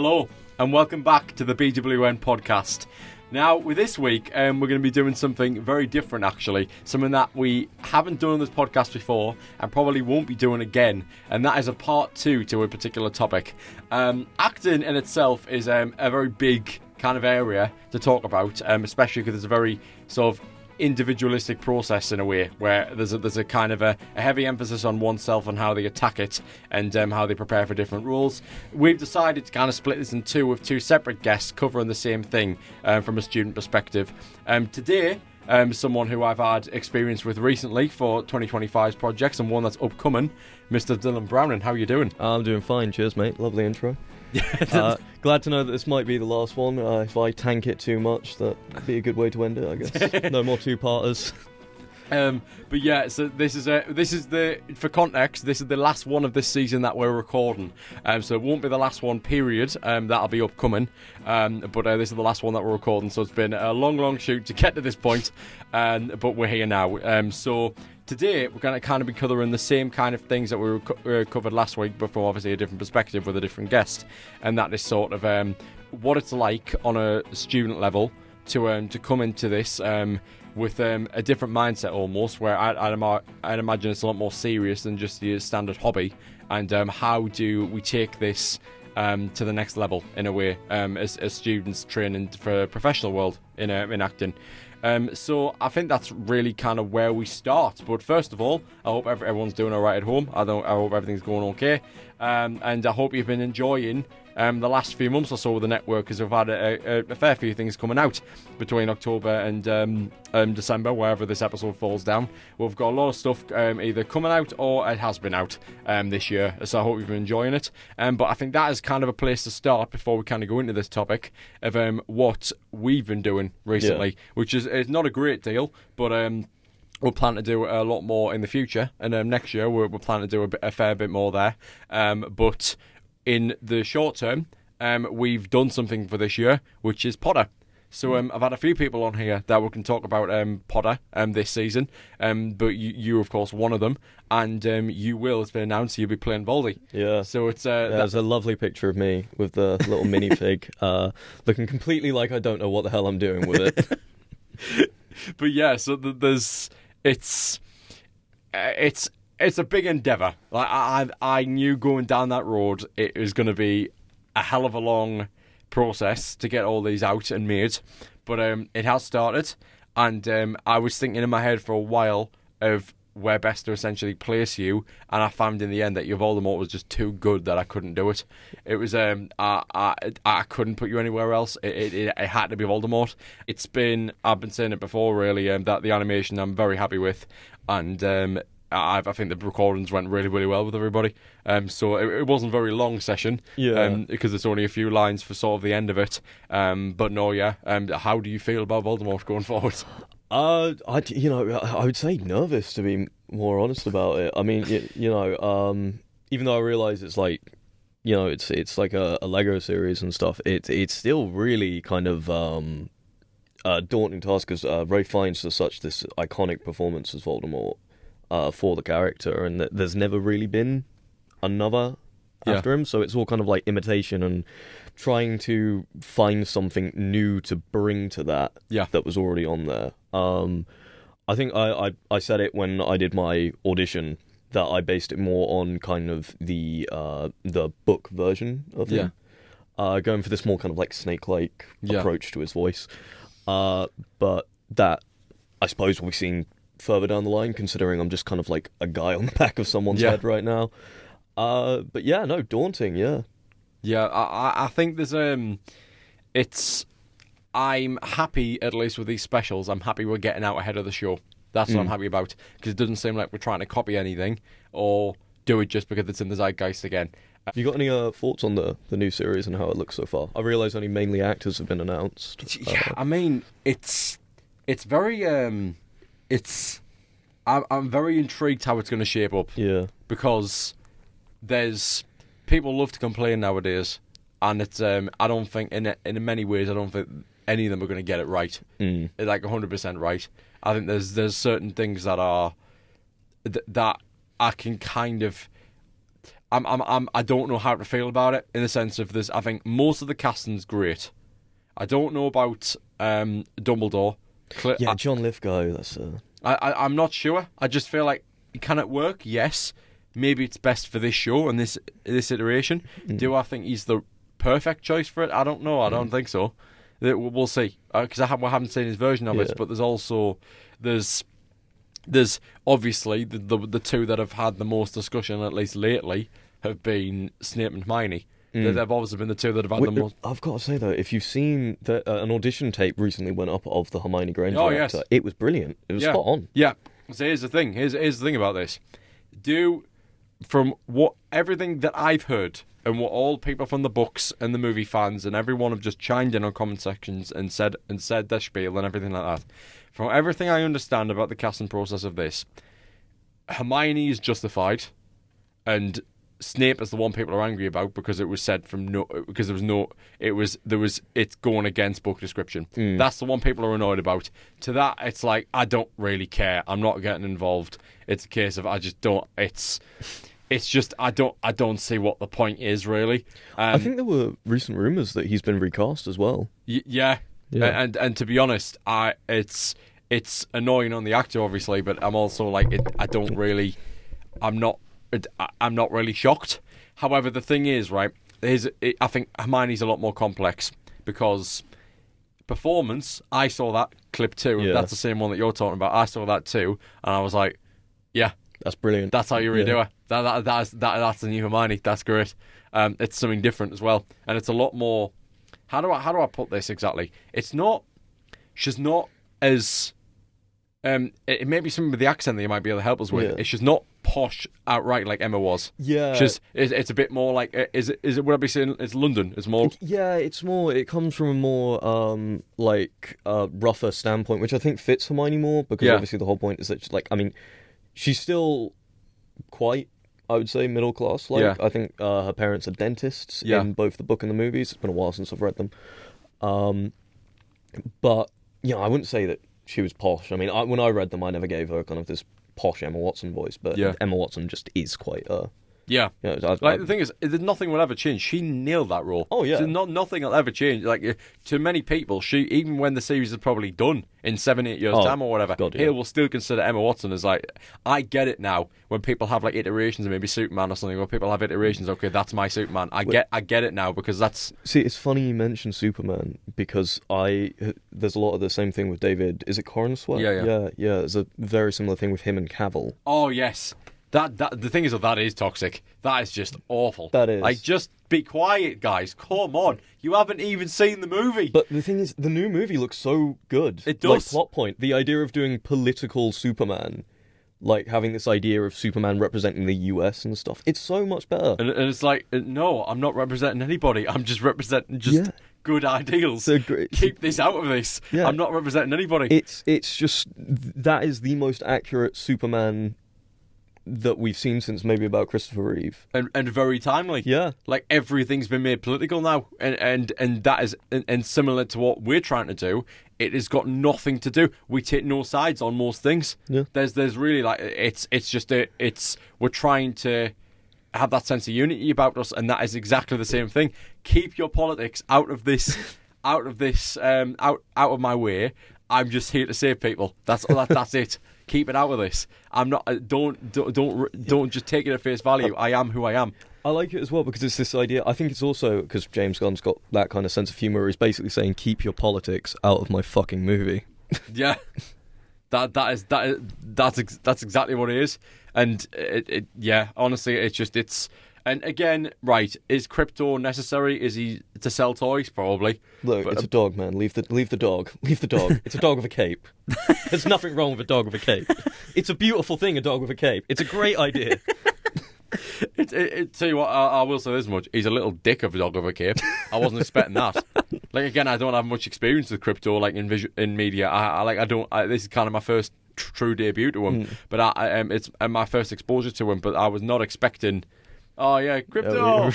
Hello, and welcome back to the BWN podcast. Now, with this week, we're going to be doing something very different, actually. Something that we haven't done on this podcast before, and probably won't be doing again, and that is a part 2 to a particular topic. Acting in itself is a very big kind of area to talk about, especially because it's a very sort of individualistic process in a way, where there's a kind of a heavy emphasis on oneself and how they attack it and how they prepare for different roles. We've decided to kind of split this in two with two separate guests covering the same thing from a student perspective. Today, someone who I've had experience with recently for 2025's projects and one that's upcoming, Mr. Dylan Browning. How are you doing? I'm doing fine, cheers mate, lovely intro. Glad to know that this might be the last one. If I tank it too much, that'd be a good way to end it, I guess. No more two-parters. But yeah, so this is for context, this is the last one of this season that we're recording. So it won't be the last one, period. That'll be upcoming. But this is the last one that we're recording. So it's been a long shoot to get to this point. But we're here now. So today we're going to kind of be covering the same kind of things that we covered last week, but from obviously a different perspective with a different guest. And that is sort of what it's like on a student level to come into this with a different mindset almost, where I'd imagine it's a lot more serious than just your standard hobby, and how do we take this to the next level in a way as students training for a professional world in acting. So I think that's really kind of where we start. But first of all, I hope everyone's doing all right at home. I hope everything's going okay, and I hope you've been enjoying the last few months or so with the network, because we've had a fair few things coming out between October and December, wherever this episode falls down. We've got a lot of stuff either coming out or it has been out this year, so I hope you've been enjoying it. But I think that is kind of a place to start before we kind of go into this topic of what we've been doing recently, which is not a great deal, but we'll plan to do a lot more in the future, and next year we're planning to do a fair bit more there. But in the short term, we've done something for this year, which is Potter. So I've had a few people on here that we can talk about Potter this season, but you of course one of them, and you will, it's been announced, you'll be playing Voldy. Yeah. So it's there's a lovely picture of me with the little minifig, looking completely like I don't know what the hell I'm doing with it. But yeah, so it's a big endeavour. Like I knew going down that road it was going to be a hell of a long process to get all these out and made, but it has started, and I was thinking in my head for a while of where best to essentially place you, and I found in the end that your Voldemort was just too good that I couldn't do it. It was I couldn't put you anywhere else. It had to be Voldemort. I've been saying it before really, that the animation I'm very happy with, and I think the recordings went really, really well with everybody. So it wasn't a very long session, because it's only a few lines for sort of the end of it. But no, yeah. How do you feel about Voldemort going forward? I would say nervous, to be more honest about it. I mean, even though I realise it's like, it's like a Lego series and stuff, it's still really kind of daunting task, because Ralph Fiennes does such this iconic performance as Voldemort for the character, and there's never really been another after him, so it's all kind of like imitation and trying to find something new to bring to that was already on there. I think I said it when I did my audition that I based it more on kind of the book version of him, going for this more kind of like snake-like approach to his voice, but that I suppose we've seen further down the line, considering I'm just kind of like a guy on the back of someone's head right now. But yeah, no, daunting, I think there's I'm happy, at least with these specials, I'm happy we're getting out ahead of the show. That's what I'm happy about, because it doesn't seem like we're trying to copy anything or do it just because it's in the zeitgeist again. Have you got any thoughts on the new series and how it looks so far? I realise only mainly actors have been announced. I mean, it's very I'm very intrigued how it's going to shape up. Yeah. Because there's people love to complain nowadays, and it's I don't think in many ways I don't think any of them are going to get it right, like 100% right. I think there's certain things that are that I can kind of I don't know how to feel about it in the sense of this. I think most of the casting's great. I don't know about Dumbledore. Yeah, John Lithgow. That's I'm not sure. I just feel like, can it work? Yes. Maybe it's best for this show and this iteration. Do I think he's the perfect choice for it? I don't know. I don't think so. We'll see. Because we haven't seen his version of it. But there's also there's obviously the two that have had the most discussion, at least lately, have been Snape and Hermione. They've obviously been the two that have had the most. I've got to say though, if you've seen an audition tape recently went up of the Hermione Granger actor, it was brilliant. It was spot on. Yeah. So here's the thing. Here's the thing about this. From what everything that I've heard and what all people from the books and the movie fans and everyone have just chimed in on comment sections and said their spiel and everything like that. From everything I understand about the casting process of this, Hermione is justified, and Snape is the one people are angry about because it was said it's going against book description. That's the one people are annoyed about. To that, it's like, I don't really care. I'm not getting involved. It's a case of I just don't. It's just I don't see what the point is really. I think there were recent rumours that he's been recast as well. Yeah. And to be honest, it's annoying on the actor obviously, but I'm also like I'm not really shocked. However, the thing is, right, I think Hermione's a lot more complex because performance, I saw that clip too. Yeah. That's the same one that you're talking about. I saw that too, and I was like, yeah, that's brilliant. That's how you redo it. That's the new Hermione. That's great. It's something different as well, and it's a lot more. How do I put this exactly? She's not as. It may be something with the accent that you might be able to help us with. Yeah. She's not posh outright like Emma was. Yeah, it's a bit more like is it? Would I be saying it's London? It's more. It's more. It comes from a more rougher standpoint, which I think fits Hermione more because obviously the whole point is that she's still quite, I would say, middle class. I think her parents are dentists in both the book and the movies. It's been a while since I've read them, but I wouldn't say that she was posh. I mean, when I read them, I never gave her kind of this posh Emma Watson voice, but Emma Watson just is quite. The thing is, nothing will ever change. She nailed that role. Oh yeah, so nothing will ever change. Like to many people, even when the series is probably done in 7-8 years time or whatever, he will still consider Emma Watson as like. I get it now when people have like iterations of maybe Superman or something, where people have iterations. Okay, that's my Superman. I get it now because that's. See, it's funny you mentioned Superman because there's a lot of the same thing with David. Is it Cornswell? Yeah. There's a very similar thing with him and Cavill. Oh yes. That the thing is that is toxic. That is just awful. That is. Like, just be quiet, guys. Come on. You haven't even seen the movie. But the thing is, the new movie looks so good. It does. Like, plot point. The idea of doing political Superman, like having this idea of Superman representing the US and stuff, it's so much better. And it's like, no, I'm not representing anybody. I'm just representing good ideals. So great. Keep this out of this. Yeah. I'm not representing anybody. It's just, that is the most accurate Superman that we've seen since maybe about Christopher Reeve, and very timely. Yeah, like everything's been made political now, and that is and similar to what we're trying to do. It has got nothing to do. We take no sides on most things. Yeah, there's really like it's just we're trying to have that sense of unity about us, and that is exactly the same thing. Keep your politics out of this, out of my way. I'm just here to save people. That's it. Keep it out of this. I'm not. Don't just take it at face value. I am who I am. I like it as well because it's this idea. I think it's also because James Gunn's got that kind of sense of humor. He's basically saying, "Keep your politics out of my fucking movie." Yeah, that's exactly what it is. And honestly, it's. And again, right, is crypto necessary? Is he to sell toys? Probably. Look, it's a dog, man. Leave the dog. Leave the dog. It's a dog with a cape. There's nothing wrong with a dog with a cape. It's a beautiful thing, a dog with a cape. It's a great idea. Tell you what, I will say this much. He's a little dick of a dog with a cape. I wasn't expecting that. Like, again, I don't have much experience with crypto, like in media. This is kind of my first true debut to him. But it's my first exposure to him. But I was not expecting. Oh yeah, crypto.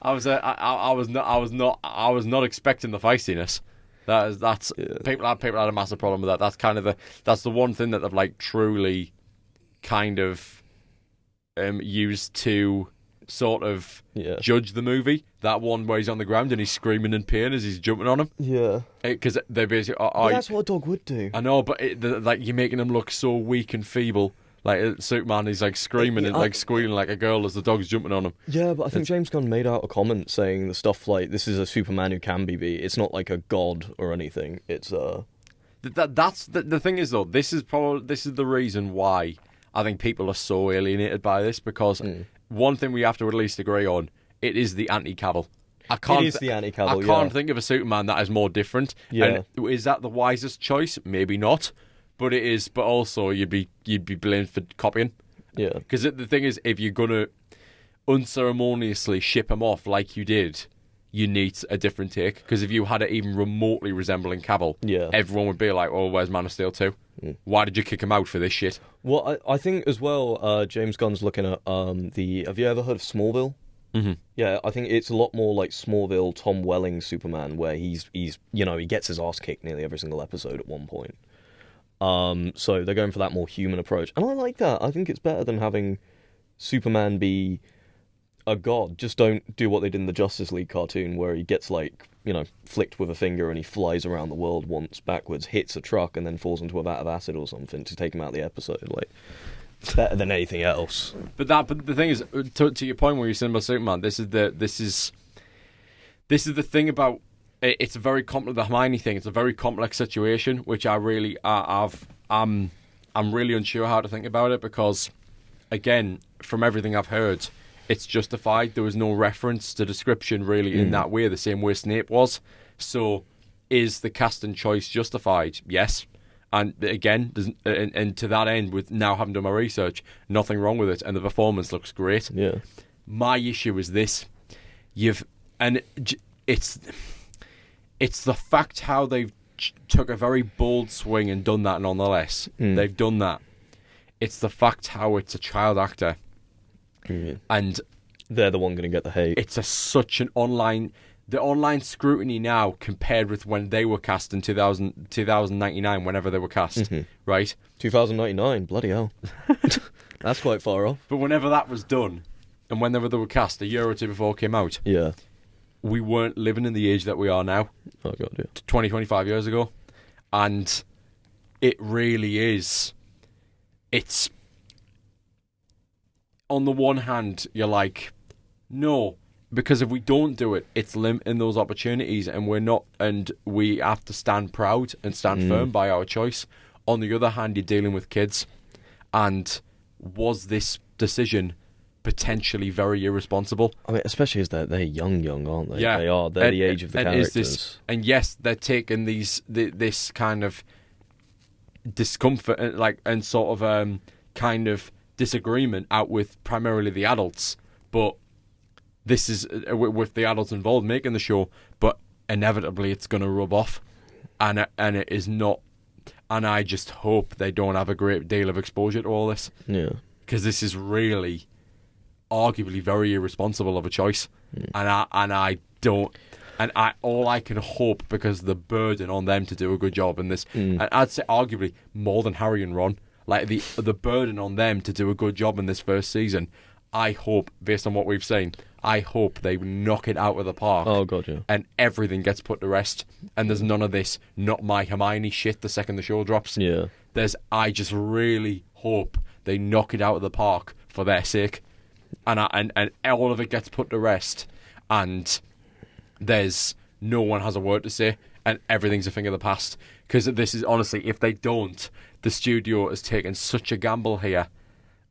I was not expecting the feistiness. People had a massive problem with that. That's the one thing that they've like truly kind of used to sort of Yeah. judge the movie. That one where he's on the ground and he's screaming in pain as he's jumping on him. Yeah. Because they basically... But that's what a dog would do. I know, but like you're making him look so weak and feeble. Like Superman is like screaming and like squealing like a girl as the dog's jumping on him. Yeah, but I think James Gunn made out a comment saying the stuff like, this is a Superman who can be beat. It's not like a god or anything. It's That's the thing is though. This is the reason why I think people are so alienated by this, because one thing we have to at least agree on: it is the anti-Cavill. It is the anti-Cavill. I can't think of a Superman that is more different. Yeah. And is that the wisest choice? Maybe not, but it is. But also, you'd be blamed for copying. Yeah. Because the thing is, if you're gonna unceremoniously ship him off like you did, you need a different take. Because if you had it even remotely resembling Cavill, everyone would be like, "Oh, where's Man of Steel 2? Why did you kick him out for this shit?" Well, I think as well, James Gunn's looking at have you ever heard of Smallville? Mm-hmm. Yeah, I think it's a lot more like Smallville, Tom Welling Superman, where he's he gets his ass kicked nearly every single episode at one point. So they're going for that more human approach, and I like that. I think it's better than having Superman be a god. Just don't do what they did in the Justice League cartoon, where he gets flicked with a finger and he flies around the world once backwards, hits a truck, and then falls into a vat of acid or something to take him out of the episode. Like, it's better than anything else. But the thing is, to your point where you're saying about Superman, this is the thing about it. It's a very complex, the Hermione thing. It's a very complex situation, which I'm really unsure how to think about it, because again, from everything I've heard, it's justified. There was no reference to description really in that way, the same way Snape was. So, is the casting choice justified? Yes. And again, and to that end, with now having done my research, nothing wrong with it, and the performance looks great. Yeah. My issue is this: it's the fact how they've took a very bold swing and done that. Nonetheless, they've done that. It's the fact how it's a child actor, and they're the one going to get the hate. It's such an online scrutiny now compared with when they were cast in 2099, whenever they were cast, right? 2099, bloody hell. That's quite far off. But whenever that was done, and whenever they were cast a year or two before it came out, we weren't living in the age that we are now. Oh, God, yeah. 20, 25 years ago. And it really is. It's... On the one hand, you're like, no... Because if we don't do it, it's limiting those opportunities, and we have to stand proud and stand firm by our choice. On the other hand, you're dealing with kids, and was this decision potentially very irresponsible? I mean, especially as they're young, aren't they? Yeah, they are. They're the age of the characters. And yes, they're taking this kind of discomfort and sort of kind of disagreement out with primarily the adults, but. This is with the adults involved making the show, but inevitably it's going to rub off, and it is not. And I just hope they don't have a great deal of exposure to all this. Yeah, because this is really, arguably, very irresponsible of a choice, and I don't. And all I can hope, because the burden on them to do a good job in this, and I'd say arguably more than Harry and Ron, like the burden on them to do a good job in this first season. I hope, based on what we've seen, I hope they knock it out of the park. Oh, God, yeah. And everything gets put to rest. And there's none of this not my Hermione shit the second the show drops. Yeah. I just really hope they knock it out of the park for their sake. And all of it gets put to rest. And there's no one has a word to say. And everything's a thing of the past. Because this is, honestly, if they don't, the studio has taken such a gamble here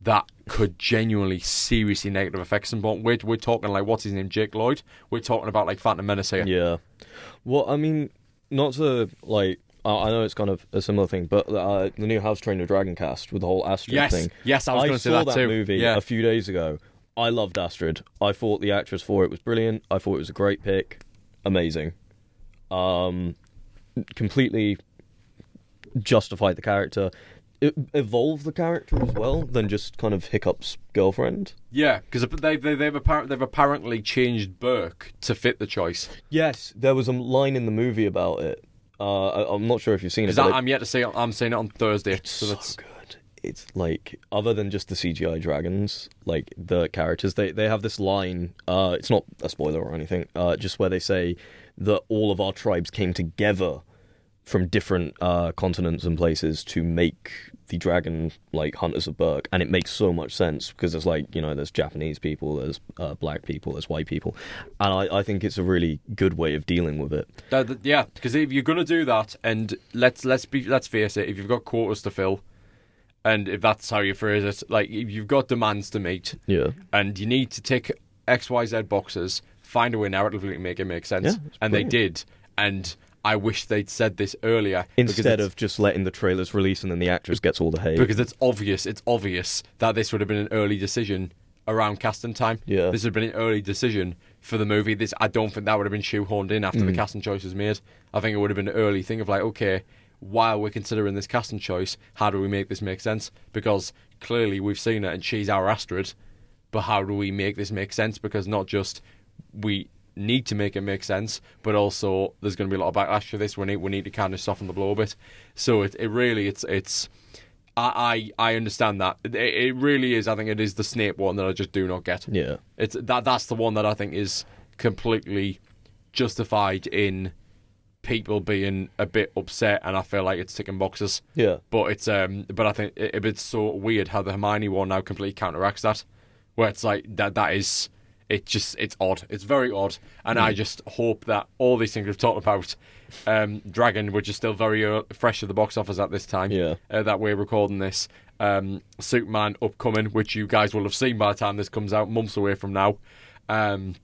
that could genuinely seriously negative effects them. But we're talking like, what's his name, Jake Lloyd? We're talking about like Phantom Menace here. Yeah. Well, I mean, not to like, I know it's kind of a similar thing, but the new House Train of Dragon cast with the whole Astrid thing. Yes, I was going to say that too. I saw that movie a few days ago. I loved Astrid. I thought the actress for it was brilliant. I thought it was a great pick. Amazing. Completely justified the character. It evolved the character as well than just kind of Hiccup's girlfriend. Yeah, because they've apparently changed Burke to fit the choice. Yes, there was a line in the movie about it. I'm not sure if you've seen it. I'm yet to see it. I'm seeing it on Thursday. It's so good. it's like, other than just the CGI dragons, like the characters, they have this line. It's not a spoiler or anything. Just where they say that all of our tribes came together from different continents and places to make the dragon, like, Hunters of Berk, and it makes so much sense because there's, like, you know, there's Japanese people, there's black people, there's white people, and I think it's a really good way of dealing with it. Yeah, because if you're gonna do that, and let's face it, if you've got quotas to fill, and if that's how you phrase it, like, if you've got demands to meet, Yeah, and you need to tick XYZ boxes, find a way narratively to make it make sense, Yeah, and they did, and I wish they'd said this earlier. instead of just letting the trailers release and then the actress gets all the hate. Because it's obvious that this would have been an early decision around casting time. Yeah. This would have been an early decision for the movie. I don't think that would have been shoehorned in after the casting choice was made. I think it would have been an early thing of like, okay, while we're considering this casting choice, how do we make this make sense? Because clearly we've seen it and she's our Astrid, but how do we make this make sense? Because not just we need to make it make sense, but also there's going to be a lot of backlash for this. We need to kind of soften the blow a bit. So it really I understand that it really is. I think it is the Snape one that I just do not get. Yeah, It's that's the one that I think is completely justified in people being a bit upset, and I feel like it's ticking boxes. yeah, But it's but I think it's so weird how the Hermione one now completely counteracts that, where it's like that is. It's odd. It's very odd, and I just hope that all these things we've talked about, Dragon, which is still very fresh at the box office at this time, that we're recording this, Superman upcoming, which you guys will have seen by the time this comes out, months away from now, and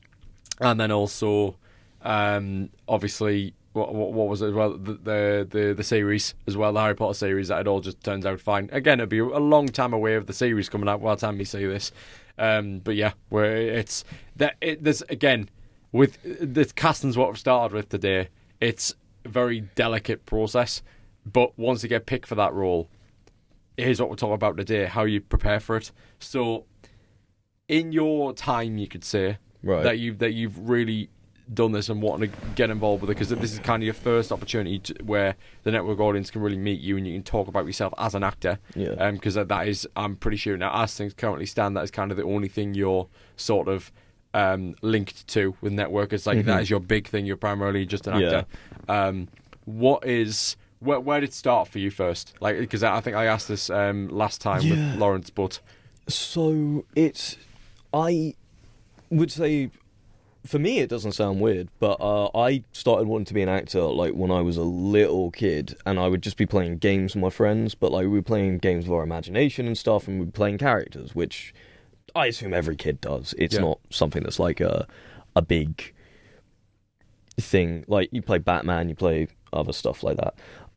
then also, obviously, what was it? Well, the series as well, the Harry Potter series. That it all just turns out fine. Again, it'll be a long time away of the series coming out by the time we see this. But yeah, there's again with the castings what we've started with today. It's a very delicate process, but once you get picked for that role, here's what we're talking about today: how you prepare for it. So, in your time, you could say that you've really done this and wanting to get involved with it, because this is kind of your first opportunity where the network audience can really meet you and you can talk about yourself as an actor. Yeah. Because that is, I'm pretty sure now, as things currently stand, that is kind of the only thing you're sort of linked to with network. It's like that is your big thing. You're primarily just an actor. Where did it start for you first? Like, because I think I asked this last time with Lawrence, but so I would say, for me, it doesn't sound weird, but I started wanting to be an actor like when I was a little kid, and I would just be playing games with my friends, but like we were playing games with our imagination and stuff, and we were playing characters, which I assume every kid does. It's not something that's like a big thing. Like, you play Batman, you play other stuff like that.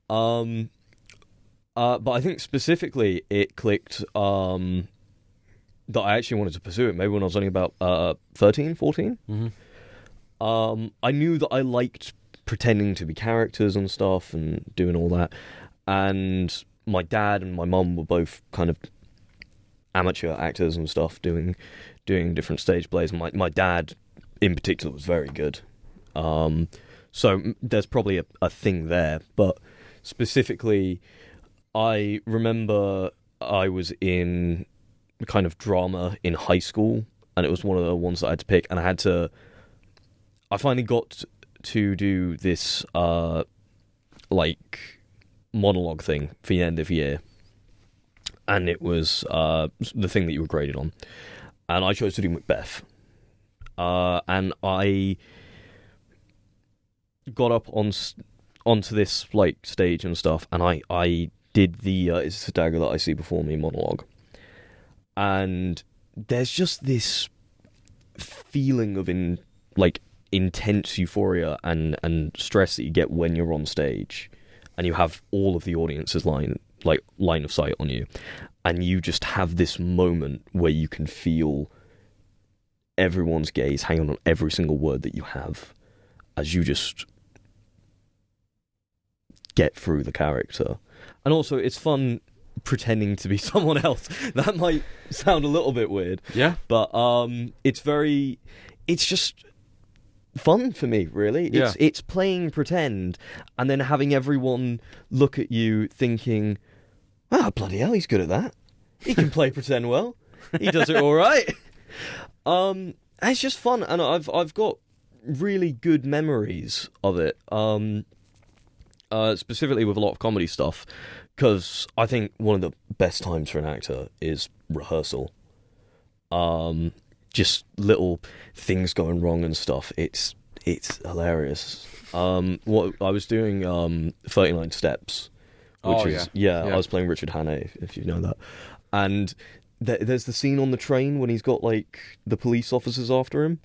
But I think specifically it clicked that I actually wanted to pursue it maybe when I was only about 13, 14. I knew that I liked pretending to be characters and stuff and doing all that. And my dad and my mum were both kind of amateur actors and stuff, doing different stage plays. And my dad in particular was very good. So there's probably a thing there. But specifically, I remember I was in kind of drama in high school, and it was one of the ones that I had to pick, and I finally got to do this like monologue thing for the end of year, and it was the thing that you were graded on, and I chose to do Macbeth, and I got up onto this like stage and stuff, and I did the it's a dagger that I see before me monologue. And there's just this feeling of intense euphoria and stress that you get when you're on stage and you have all of the audience's line of sight on you, and you just have this moment where you can feel everyone's gaze hanging on every single word that you have as you just get through the character. And also, it's fun pretending to be someone else. That might sound a little bit weird. Yeah. But it's just fun for me, really. Yeah. It's playing pretend and then having everyone look at you thinking, bloody hell, he's good at that. He can play pretend well. He does it all right. It's just fun, and I've got really good memories of it. Specifically with a lot of comedy stuff, because I think one of the best times for an actor is rehearsal. Just little things going wrong and stuff. It's hilarious. What I was doing, 39 Steps, which I was playing Richard Hannay, if you know that, and there's the scene on the train when he's got like the police officers after him,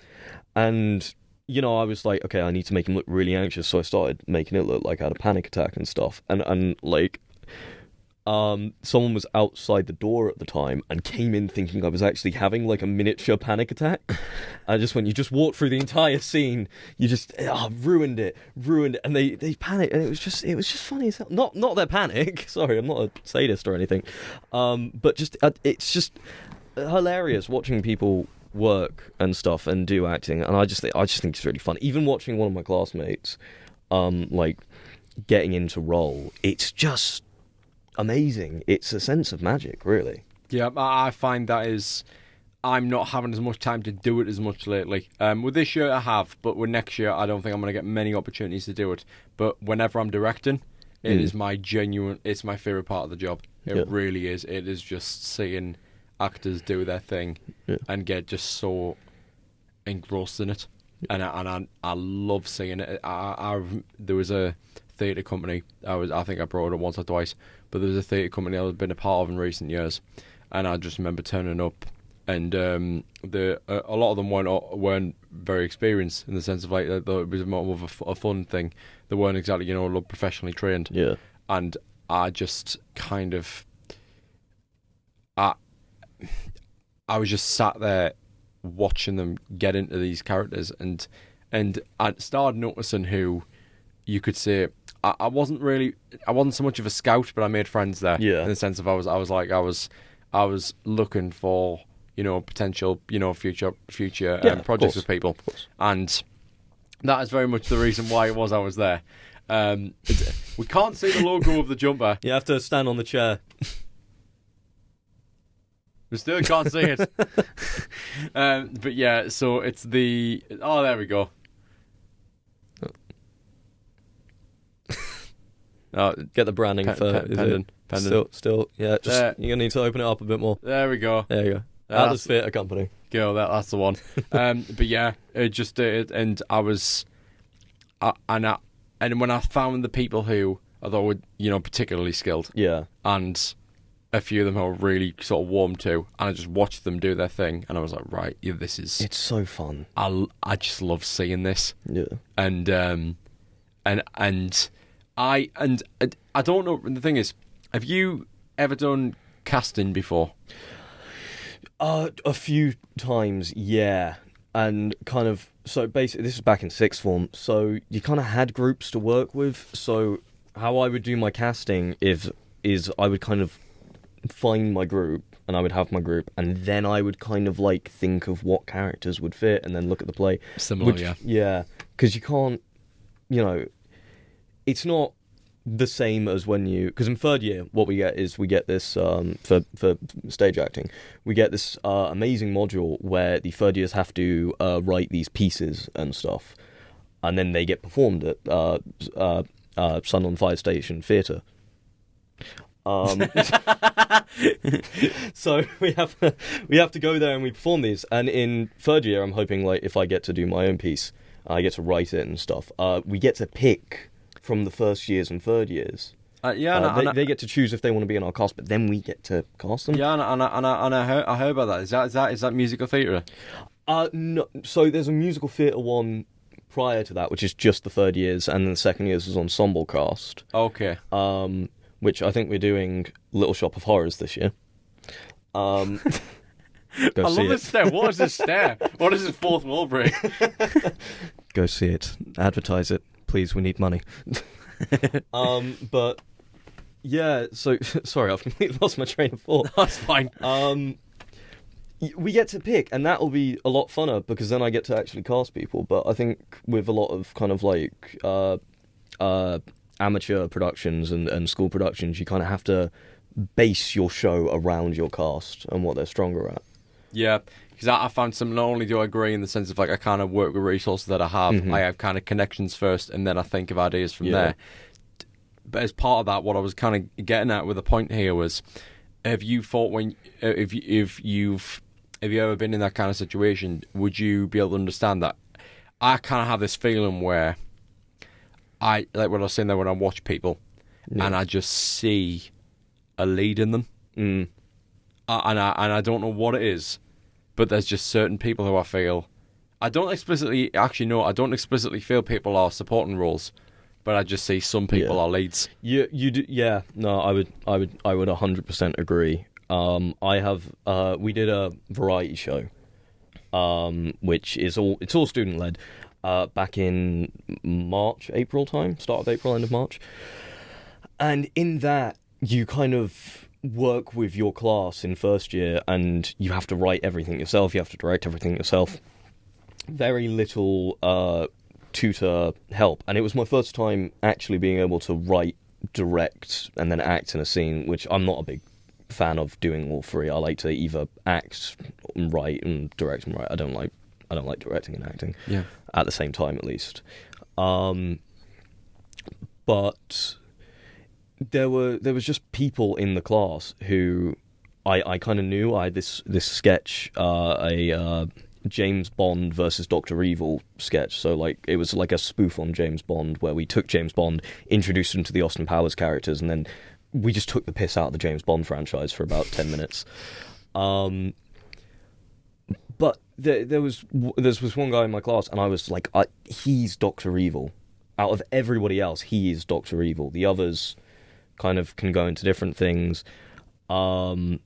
and I was like, okay, I need to make him look really anxious, so I started making it look like I had a panic attack and stuff, and like, someone was outside the door at the time and came in thinking I was actually having like a miniature panic attack. I just went, you just walked through the entire scene, you just ruined it, and they panicked, and it was just funny as hell. Not their panic. Sorry, I'm not a sadist or anything, but just it's just hilarious watching people work and stuff and do acting, and I just think it's really fun. Even watching one of my classmates, like getting into role, it's just amazing. It's a sense of magic, really. Yeah, I find that is, I'm not having as much time to do it as much lately. With this year I have, but with next year I don't think I'm going to get many opportunities to do it. But whenever I'm directing, it is it's my favourite part of the job. It really is. It is just seeing actors do their thing and get just so engrossed in it. And I love seeing it. There was a theatre company, I think I brought it up once or twice, but there was a theatre company I've been a part of in recent years, and I just remember turning up, and a lot of them weren't very experienced, in the sense of like it was more of a fun thing. They weren't exactly professionally trained. Yeah. And I just kind of I was just sat there watching them get into these characters, and I started noticing who you could say I wasn't so much of a scout, but I made friends there. Yeah. In the sense of I was looking for potential future projects with people, and that is very much the reason why I was there. We can't see the logo of the jumper. You have to stand on the chair. We still can't see it. But yeah, so it's the... Oh, there we go. Get the branding for... Pendant. Still, yeah, just you're going to need to open it up a bit more. There we go. There you go. Atlas Theatre Company. Go, that's the one. But yeah, it just did, and I was... And when I found the people who I thought were, particularly skilled... Yeah. And a few of them I were really sort of warm to, and I just watched them do their thing, and I was like, right, this is... It's so fun. I just love seeing this. Yeah. And I don't know, the thing is, have you ever done casting before? A few times, yeah. And kind of, so basically, this is back in sixth form, so you kind of had groups to work with. So how I would do my casting is I would kind of find my group, and I would have my group, and then I would kind of like think of what characters would fit, and then look at the play. Similar, yeah. Yeah, because you can't, it's not the same as when you... Because in third year, what we get is this, for stage acting, we get this amazing module where the third years have to write these pieces and stuff, and then they get performed at Sun on Fire Station Theatre. So we have to go there and we perform these, and in third year I'm hoping, like, if I get to do my own piece, I get to write it and stuff, we get to pick from the first years and third years. They get to choose if they want to be in our cast, but then we get to cast them. Yeah, and I heard about that. Is that musical theatre? No. So there's a musical theatre one prior to that, which is just the third years, and then the second years is ensemble cast. Okay. Which I think we're doing Little Shop of Horrors this year. I love this stare. What is this stare? What is this fourth wall break? Go see it. Advertise it. Please, we need money. But yeah, so sorry, I've completely lost my train of thought. That's fine. We get to pick, and that'll be a lot funner because then I get to actually cast people. But I think with a lot of kind of like amateur productions and school productions, you kind of have to base your show around your cast and what they're stronger at. Yeah, because I found some. Not only do I agree in the sense of like I kind of work with resources that I have, I have kind of connections first, and then I think of ideas from there. But as part of that, what I was kind of getting at with the point here was, have you thought when if you've ever been in that kind of situation, would you be able to understand that? I kind of have this feeling where I like what I was saying there when I watch people, and I just see a lead in them, and I don't know what it is, but there's just certain people who I feel I don't explicitly feel people are supporting roles, but I just see some people are leads. You do, yeah. No, I would 100% agree. We did a variety show, which is all student led, back in April time, start of April, end of March, and in that you kind of work with your class in first year, and you have to write everything yourself. You have to direct everything yourself. Very little tutor help, and it was my first time actually being able to write, direct, and then act in a scene, which I'm not a big fan of doing all three. I like to either act and write and direct and write. I don't like directing and acting at the same time, at least. But there was just people in the class who I kind of knew. I had this sketch, a James Bond versus Dr. Evil sketch. So like it was like a spoof on James Bond, where we took James Bond, introduced him to the Austin Powers characters, and then we just took the piss out of the James Bond franchise for about 10 minutes. But there was one guy in my class, and I was like, he's Dr. Evil. Out of everybody else, he is Dr. Evil. The others kind of can go into different things. Due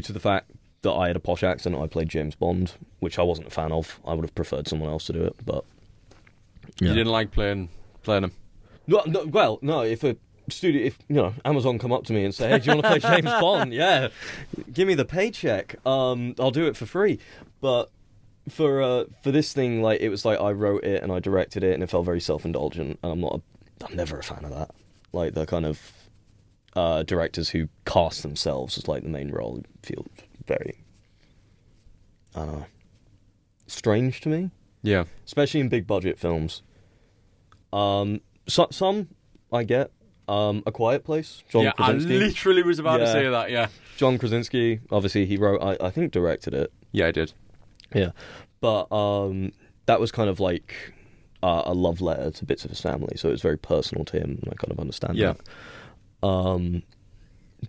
to the fact that I had a posh accent, I played James Bond, which I wasn't a fan of. I would have preferred someone else to do it, but you didn't like playing him. No. If Amazon come up to me and say, "Hey, do you want to play James Bond?" Yeah, give me the paycheck. I'll do it for free. But for this thing, like it was like I wrote it and I directed it, and it felt very self-indulgent. And I'm never a fan of that. Like the kind of directors who cast themselves as like the main role feel very strange to me. Yeah, especially in big budget films. Some I get. A Quiet Place. John Krasinski. I literally was about to say that. Yeah, John Krasinski. Obviously, he wrote. I think directed it. Yeah, I did. Yeah, but that was kind of like a love letter to bits of his family, so it was very personal to him, and I kind of understand that.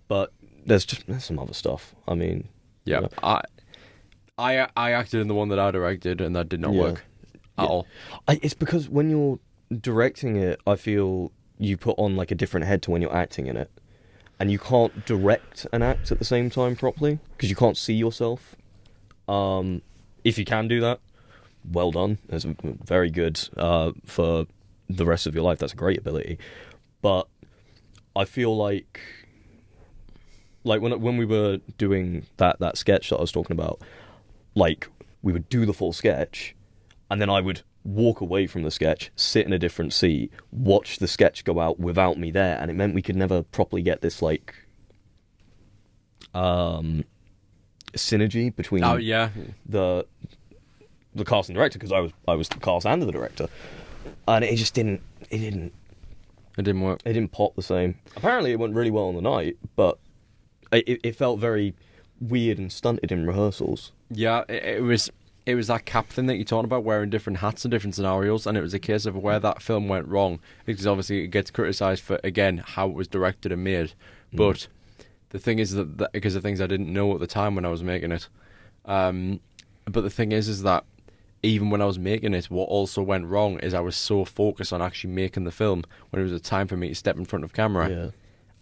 But there's some other stuff. I mean, yeah, you know. I acted in the one that I directed, and that did not work at all. It's because when you're directing it, I feel you put on like a different head to when you're acting in it, and you can't direct and act at the same time properly because you can't see yourself. If you can do that, well done. That's very good for the rest of your life. That's a great ability. But I feel like when we were doing that sketch that I was talking about, like we would do the full sketch, and then I would walk away from the sketch, sit in a different seat, watch the sketch go out without me there, and it meant we could never properly get this like synergy between the cast and director, because I was the cast and the director, and it just didn't work. It didn't pop the same. Apparently it went really well on the night, but it felt very weird and stunted in rehearsals. Yeah, it was that cap thing that you're talking about, wearing different hats in different scenarios, and it was a case of where that film went wrong, because obviously it gets criticised for, again, how it was directed and made. But the thing is that because of things I didn't know at the time when I was making it. But the thing is that even when I was making it, what also went wrong is I was so focused on actually making the film, when it was a time for me to step in front of camera,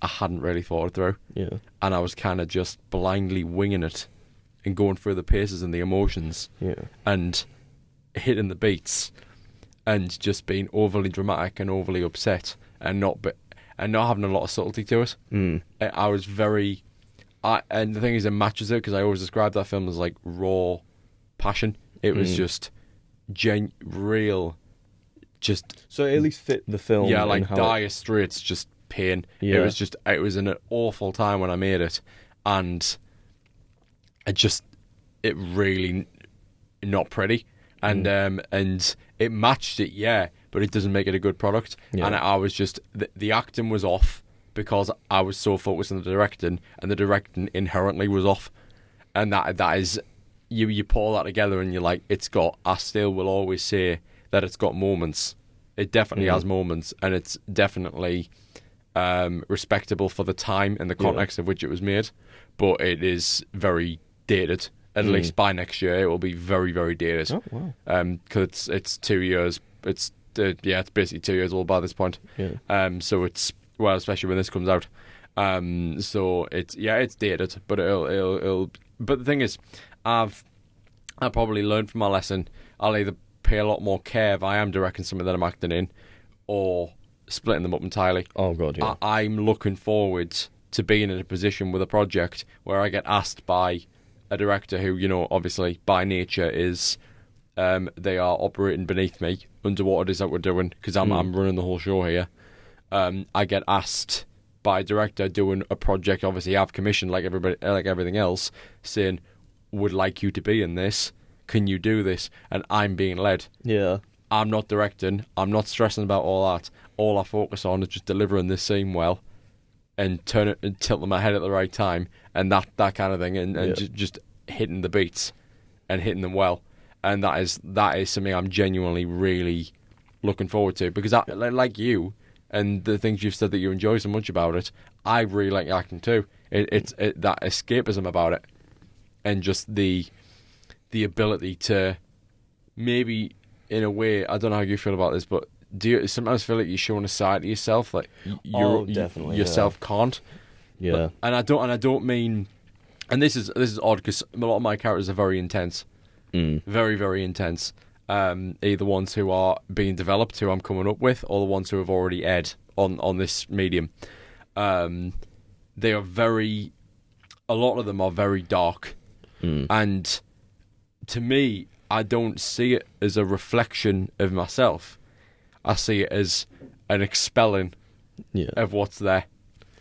I hadn't really thought it through. Yeah. And I was kind of just blindly winging it and going through the paces and the emotions, and hitting the beats, and just being overly dramatic and overly upset, and not having a lot of subtlety to it. I was very, and the thing is, it matches it, because I always describe that film as like raw passion. It was just real, just so it at least fit the film. Yeah, like Dire Straits, just pain. Yeah. It was an awful time when I made it, and it really not pretty, and it matched it, yeah, but it doesn't make it a good product. Yeah. And I was just the acting was off because I was so focused on the directing, and the directing inherently was off, and that is you pull that together and you're like, I still will always say that it's got moments. It definitely has moments, and it's definitely respectable for the time and the context of which it was made, but it is very dated. At least by next year, it will be very, very dated. Oh, wow. Because it's 2 years. It's basically 2 years old by this point. Yeah. So it's, well, especially when this comes out. So it's dated, but it'll. But the thing is, I probably learned from my lesson. I'll either pay a lot more care if I am directing something that I'm acting in, or splitting them up entirely. Oh God, yeah. I'm looking forward to being in a position with a project where I get asked by a director who, obviously by nature is, they are operating beneath me under what it is that we're doing, because I'm running the whole show here. I get asked by a director doing a project, obviously I've commissioned like everybody, like everything else, saying, would like you to be in this, can you do this? And I'm being led. Yeah. I'm not directing, I'm not stressing about all that. All I focus on is just delivering this scene well, and turn it and tilt my head at the right time, and that kind of thing, and just hitting the beats and hitting them well, and that is something I'm genuinely really looking forward to, because like you and the things you've said that you enjoy so much about it, I really like acting too. It's that escapism about it, and just the ability to maybe, in a way, I don't know how you feel about this, but do you sometimes feel like you're showing a side to yourself that definitely yourself can't? Yeah. And I don't mean, and this is odd because a lot of my characters are very intense, very, very intense. Either ones who are being developed, who I'm coming up with, or the ones who have already aired on this medium. They are a lot of them are very dark, and to me, I don't see it as a reflection of myself. I see it as an expelling of what's there.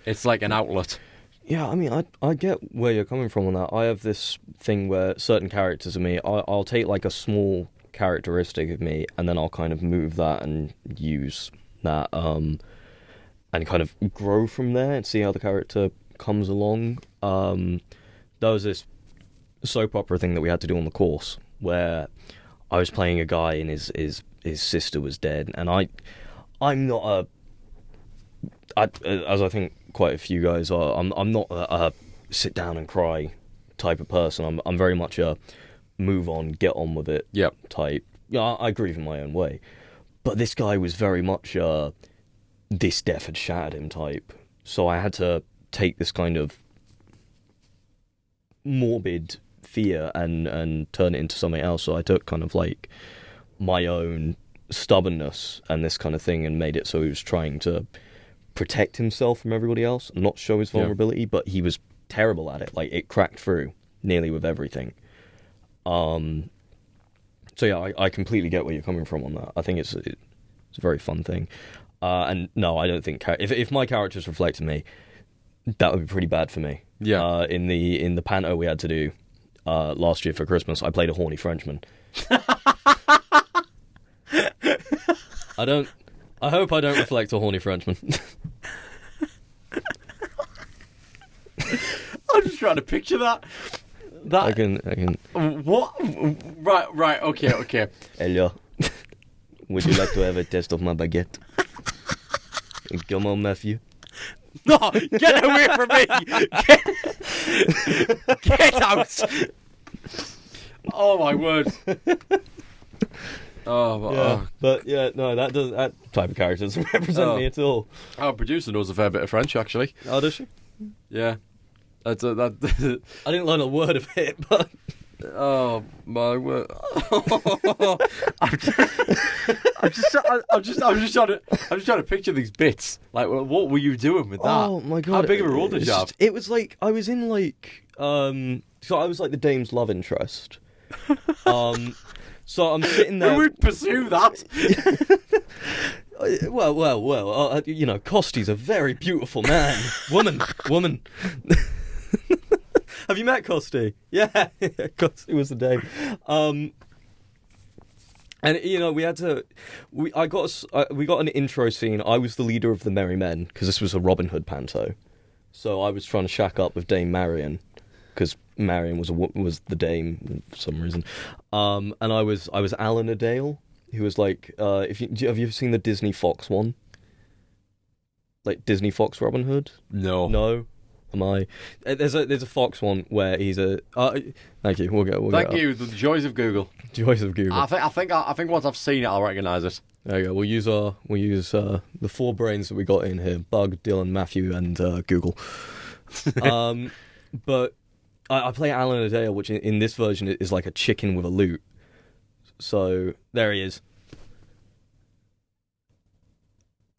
It's like an outlet. Yeah, I mean, I get where you're coming from on that. I have this thing where certain characters of me, I'll take like a small characteristic of me, and then I'll kind of move that and use that, and kind of grow from there and see how the character comes along. There was this soap opera thing that we had to do on the course where I was playing a guy and his sister was dead, and I'm not as I think quite a few guys are, I'm not a sit down and cry type of person. I'm very much a move on, get on with it type. Yeah, I grieve in my own way, but this guy was very much this death had shattered him type. So I had to take this kind of morbid fear and turn it into something else. So I took kind of like my own stubbornness and this kind of thing and made it so he was trying to protect himself from everybody else and not show his vulnerability, but he was terrible at it. Like, it cracked through nearly with everything. So yeah, I completely get where you're coming from on that. I think it's a very fun thing. And no, I don't think if my characters reflected me, that would be pretty bad for me. Yeah. In the panto we had to do last year for Christmas, I played a horny Frenchman. I hope I don't reflect a horny Frenchman. I'm just trying to picture that. I can. What? Right. Okay. Hello. Would you like to have a taste of my baguette? Come on, Matthew. No, get away from me! Get out! Oh my word! But yeah, no, that type of character doesn't represent me at all. Our producer knows a fair bit of French, actually. Oh, does she? Yeah. I didn't learn a word of it, but oh my word! I'm just trying to picture these bits. Like, what were you doing with that? Oh my god! How big of a role did you have? It was like I was in like so I was like the dame's love interest. So I'm sitting there. Who would pursue that? Well. You know, Costy's a very beautiful man. Woman. Have you met Costy? Yeah, Costy was the name. And you know, we got an intro scene. I was the leader of the Merry Men because this was a Robin Hood panto, so I was trying to shack up with Dame Marion because Marion was the dame for some reason. And I was Alan Adale, who was like, have you ever seen the Disney Fox one? Like Disney Fox Robin Hood? No. Am I? There's a Fox one where he's a. Thank you. Thank you. The joys of Google. Joys of Google. I think once I've seen it, I'll recognise it. There you go. We'll use the four brains that we got in here: Bug, Dylan, Matthew, and Google. But I play Alan Adale, which in this version is like a chicken with a lute. So there he is.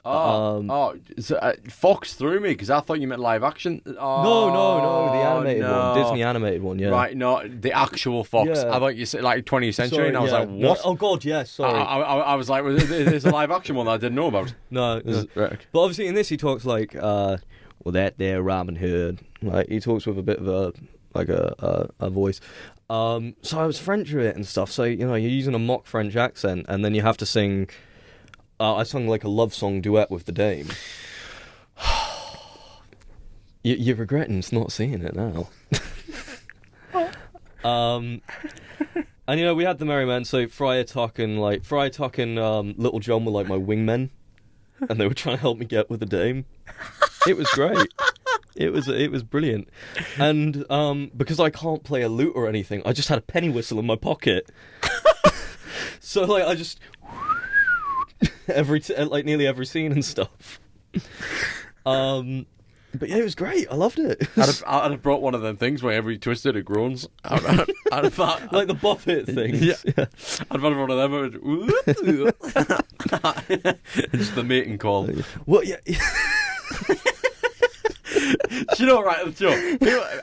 Fox threw me because I thought you meant live action. No, the animated one, Disney animated one, yeah. Right, no, the actual Fox. Yeah. I thought you said like 20th century, Sorry, and I was yeah. like, what? No, oh God, yes. Sorry. I was like, there's a live action one that I didn't know about. No. Right. But obviously in this he talks like, well, that there Robin Hood. Like he talks with a bit of a voice. So I was French with it and stuff. So you know you're using a mock French accent, and then you have to sing. I sung like a love song duet with the dame. You're regretting not seeing it now. And you know we had the Merry Men, so Friar Tuck and Little John were like my wingmen, and they were trying to help me get with the dame. It was great. It was brilliant, and because I can't play a lute or anything, I just had a penny whistle in my pocket. So like I just. Nearly every scene and stuff. But yeah, it was great. I loved it. I'd have brought one of them things where every twisted it groans. I'd have thought, like the Buffett things. Yeah. I'd have one of them. Just the mating call. Well, yeah. Do you know, right, Joe?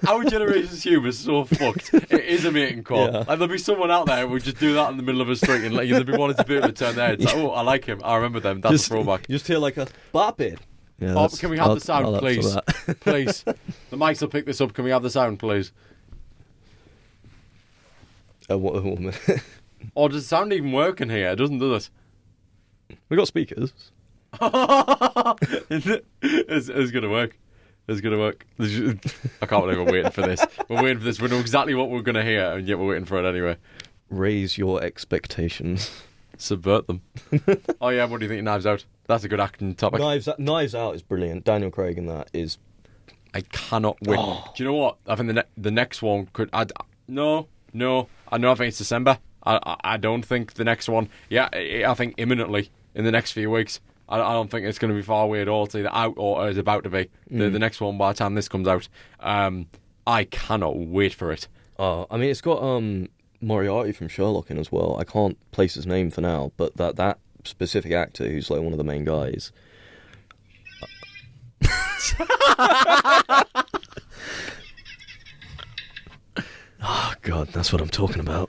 Our generation's humour is so fucked. It is a mating call. Yeah. Like, there'll be someone out there who would just do that in the middle of a street and like, there'll be one or two people to turn their heads. Like, oh, I like him. I remember them. That's a throwback. You just hear like a bop it. Yeah, can we have the sound, please? Please. The mics will pick this up. Can we have the sound, please? Or does the sound even work in here? It doesn't, does it? We got speakers. It's going to work. It's going to work. I can't believe we're waiting for this. We're waiting for this. We know exactly what we're going to hear, and yet we're waiting for it anyway. Raise your expectations. Subvert them. Oh, yeah, what do you think of Knives Out? That's a good acting topic. Knives Out is brilliant. Daniel Craig in that is... I cannot wait. Oh. Do you know what? I think the next one could... No. I think it's December. I don't think the next one... Yeah, I think imminently, in the next few weeks. I don't think it's going to be far away at all. It's either out or is about to be. The next one by the time this comes out. I cannot wait for it. I mean, it's got Moriarty from Sherlock in as well. I can't place his name for now, but that specific actor who's like one of the main guys. Oh, God, that's what I'm talking about.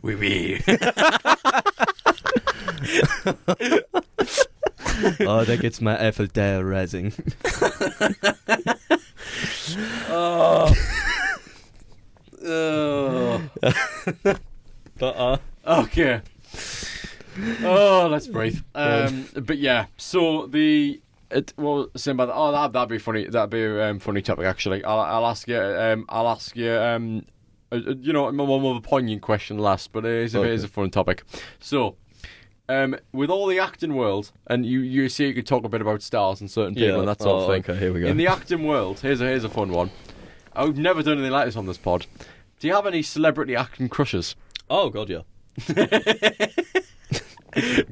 Oui. Oh, that gets my Eiffel Tower rising. Okay. Oh, let's breathe. But yeah, so that'd be funny. That'd be a funny topic actually. I'll ask you. You know, more of a poignant question last, but it is a fun topic. So, with all the acting world, and you see, you could talk a bit about stars and certain people and that sort of thing. Okay, here we go. In the acting world, here's a fun one. I've never done anything like this on this pod. Do you have any celebrity acting crushes? Oh, God, yeah.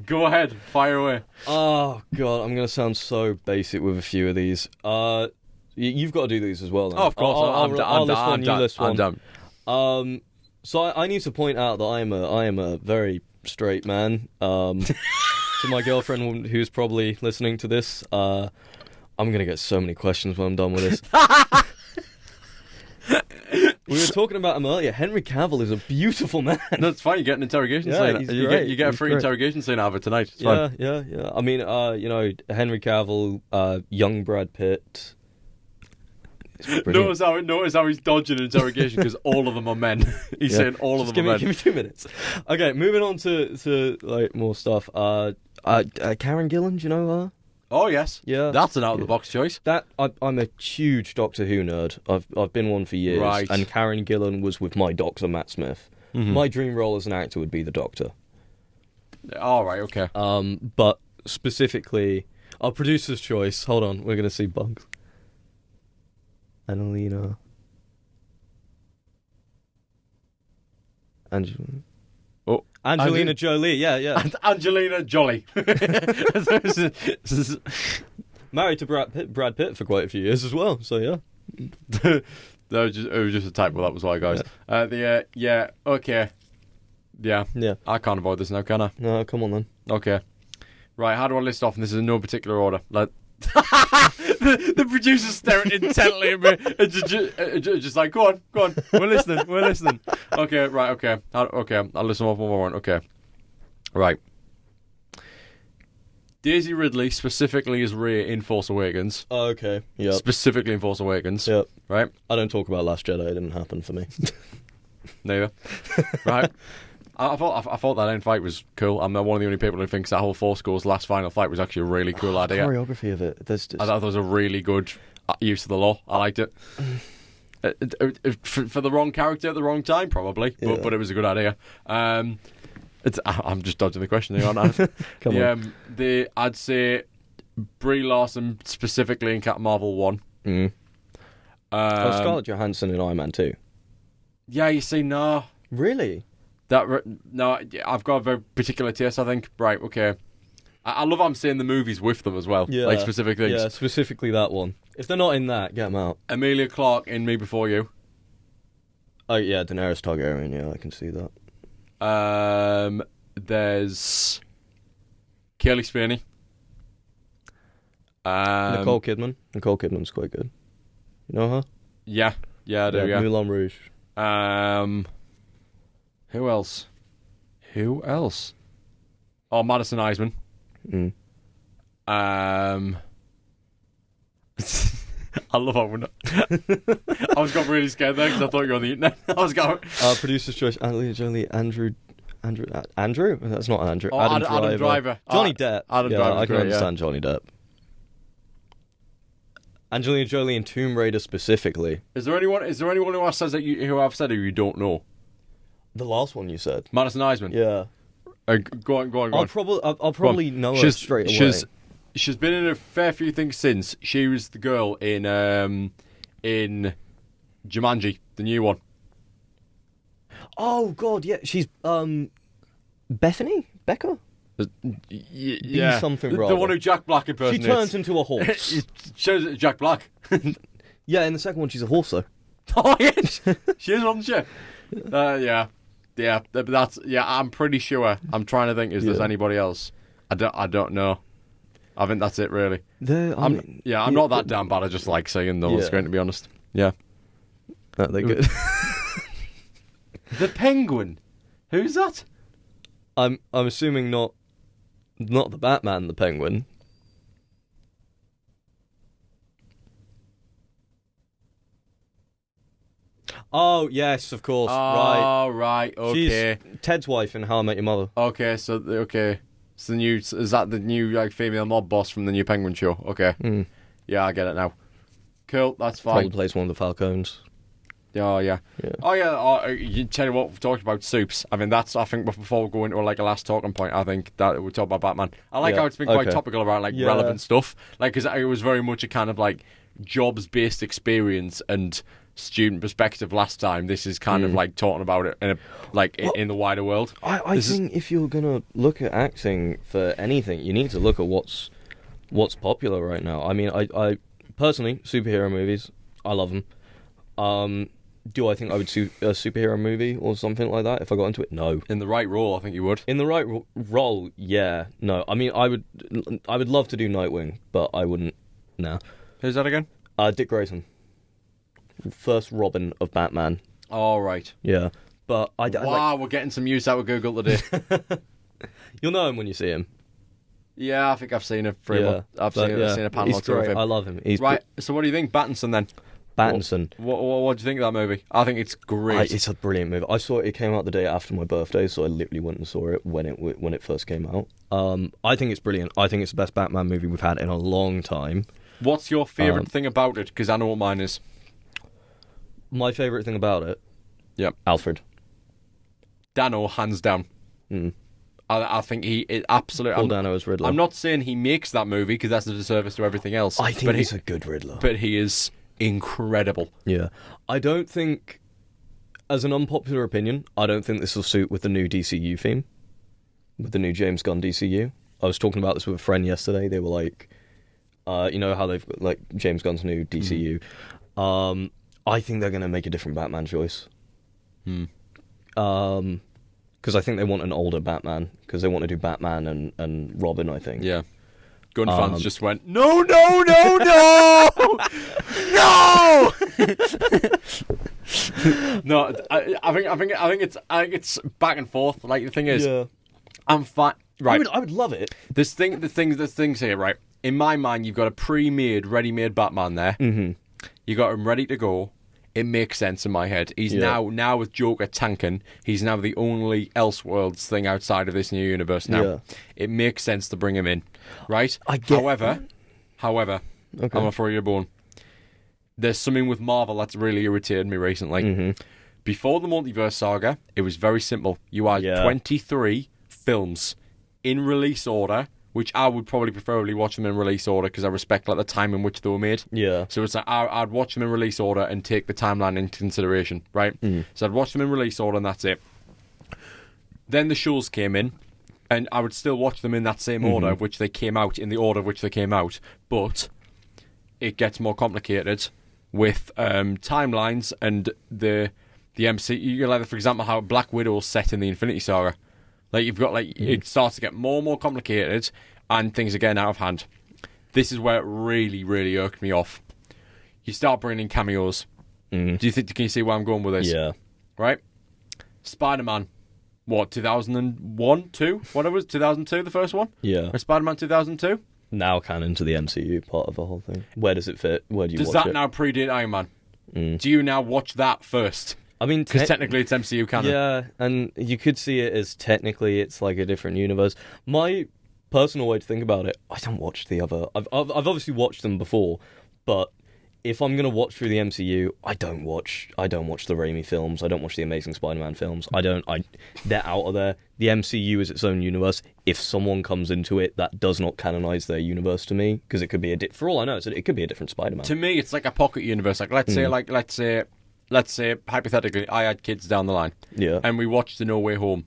Go ahead, fire away. Oh, God, I'm going to sound so basic with a few of these. You've got to do these as well, then. Oh, of course. I'm done. So I need to point out that I am a very straight man. To my girlfriend who's probably listening to this, I'm going to get so many questions when I'm done with this. We were talking about him earlier. Henry Cavill is a beautiful man. That's fine. You get an interrogation Yeah, scene. he's You great. get a He's free great. interrogation scene out of it tonight. It's fine. Yeah. I mean, Henry Cavill, young Brad Pitt. Notice how he's dodging an interrogation because all of them are men. He's saying all of them are men. Give me 2 minutes. Okay, moving on to like more stuff. Karen Gillan, do you know her? Oh yes, Yeah, that's an out of the box choice. I'm a huge Doctor Who nerd. I've been one for years. Right. And Karen Gillan was with my Doctor Matt Smith. Mm-hmm. My dream role as an actor would be the Doctor. All right, okay. But specifically, our producer's choice. Hold on, we're gonna see bugs. Angelina. Angelina Jolie, yeah. Angelina Jolie. Married to Brad Pitt for quite a few years as well, so yeah. It was just a typo, that was why, guys. Yeah. Okay. Yeah. Yeah. I can't avoid this now, can I? No, come on then. Okay. Right, how do I list off? And this is in no particular order. The producer's staring intently at me, and just like, go on, we're listening. Okay, right, okay, I'll listen off one more one. Okay, right. Daisy Ridley specifically is Rey in Force Awakens. Okay, yeah. Specifically in Force Awakens. Yep. Right. I don't talk about Last Jedi. It didn't happen for me. Neither. Right. I thought that end fight was cool. I'm one of the only people who thinks that whole Force Ghost last final fight was actually a really cool idea. Choreography of it. I thought it was a really good use of the law. I liked it. For the wrong character at the wrong time, probably, Yeah. but it was a good idea. I'm just dodging the question here, aren't I? Come on. I'd say Brie Larson specifically in Captain Marvel 1. Mm. Scarlett Johansson in Iron Man 2. Yeah, you see, no. Really? No, I've got a very particular taste, I think. Right, okay. I love how I'm seeing the movies with them as well. Yeah. Like specific things. Yeah, specifically that one. If they're not in that, get them out. Emilia Clarke in Me Before You. Oh, yeah, Daenerys Targaryen, yeah, I can see that. There's Kaylee Spinney. Nicole Kidman. Nicole Kidman's quite good. You know her? Yeah, I do, yeah. Moulin Rouge. Who else? Oh, Madison Eisman. Mm. I love how we're not. I was got really scared there because I thought you were on the internet. I was going. Producer's choice: Angelina Jolie, Andrew. That's not Andrew. Oh, Adam Driver. Johnny Depp. Adam yeah, Driver's I can great, understand Johnny Depp. Angelina Jolie and Tomb Raider specifically. Is there anyone who I've said who you don't know? The last one you said. Madison Eisman. Yeah. Go on. I'll probably know her straight away. She's been in a fair few things since. She was the girl in Jumanji, the new one. Oh God, yeah, she's Bethany Becker. Yeah, something the rather. one who Jack Black She impersonates. turns into a horse. She shows it to Jack Black. Yeah, in the second one she's a horse though. Oh yeah, she is, wasn't she? Yeah. That's I'm pretty sure. I'm trying to think. Is there anybody else? I don't know. I think that's it really. I'm not that damn bad. I just like saying them on screen, to be honest. Yeah. They're good. The Penguin. Who's that? I'm assuming not the Batman, the Penguin. Oh yes, of course. Oh right. Okay. She's Ted's wife in How I Met Your Mother. Okay. So is that the new like female mob boss from the new Penguin show? Okay. Mm. Yeah, I get it now. Cool. That's fine. Probably plays one of the Falcons. Oh yeah. Oh yeah. You tell you what, we've talked about soups. I mean, I think before we go into like a last talking point, I think that we talk about Batman. I like how it's been quite topical around like relevant stuff. Like, because it was very much a kind of like jobs based experience and student perspective last time. This is kind of like talking about it in the wider world. I think if you're gonna look at acting for anything, you need to look at what's popular right now. I mean, I personally, superhero movies, I love them. Do I think I would do a superhero movie or something like that if I got into it? No. In the right role, I think you would. In the right role, yeah. No, I mean, I would love to do Nightwing, but I wouldn't. Nah. Who's that again? Dick Grayson. First Robin of Batman. All right. Yeah, but Wow, we're getting some use out of Google today. you'll know him when you see him. Yeah, I think I've seen a frame. I've seen a panel He's or two of great. him. I love him. He's Right. So what do you think, Battinson? Then Battinson. What do you think of that movie? I think it's great. It's a brilliant movie. I saw it. It came out the day after my birthday, so I literally went and saw it when it first came out. I think it's brilliant. I think it's the best Batman movie we've had in a long time. What's your favourite thing about it? Because I know what mine is. My favourite thing about it? Yep. Alfred. Dano, hands down. I think he is absolutely... Paul Dano as Riddler. I'm not saying he makes that movie, because that's a disservice to everything else. I think he's a good Riddler. But he is incredible. Yeah. I don't think, as an unpopular opinion, I don't think this will suit with the new DCU theme. With the new James Gunn DCU. I was talking about this with a friend yesterday. They were like, you know how they've got, like, James Gunn's new DCU. I think they're going to make a different Batman choice. Because I think they want an older Batman. Because they want to do Batman and Robin, I think. Yeah. Gun fans just went, no, no, no, no! No! No, I think it's back and forth. Like, the thing is, I'm fine. Right. I would love it. The things here, right? In my mind, you've got a pre-made, ready-made Batman there. Mm-hmm. You got him ready to go. It makes sense in my head. He's now with Joker tanking. He's now the only Elseworlds thing outside of this new universe now. Yeah. It makes sense to bring him in, right? However, okay. I'm gonna throw you a bone. There's something with Marvel that's really irritated me recently. Mm-hmm. Before the Multiverse Saga, it was very simple. You had 23 films in release order, which I would probably preferably watch them in release order because I respect like the time in which they were made. Yeah. So it's like I'd watch them in release order and take the timeline into consideration, right? So I'd watch them in release order and that's it. Then the shows came in, and I would still watch them in that same order, of which they came out, in the order of which they came out. But it gets more complicated with timelines and the MCU. Like, for example, how Black Widow's set in the Infinity Saga. Like, you've got, it starts to get more and more complicated, and things are getting out of hand. This is where it really, really irked me off. You start bringing in cameos. Can you see where I'm going with this? Yeah. Right? Spider-Man. What, 2001, 2? What it was? 2002, the first one? Yeah. Or Spider-Man 2002? Now canon to the MCU, part of the whole thing. Where does it fit? Where do you watch it? Does that now predate Iron Man? Do you now watch that first? I mean, because technically it's MCU canon. Yeah, and you could see it as technically it's like a different universe. My personal way to think about it, I don't watch the other. I've obviously watched them before, but if I'm gonna watch through the MCU, I don't watch the Raimi films. I don't watch the Amazing Spider-Man films. They're out of there. The MCU is its own universe. If someone comes into it, that does not canonize their universe to me, because it could be for all I know, it could be a different Spider-Man. To me, it's like a pocket universe. Like let's say hypothetically, I had kids down the line, and we watched the No Way Home.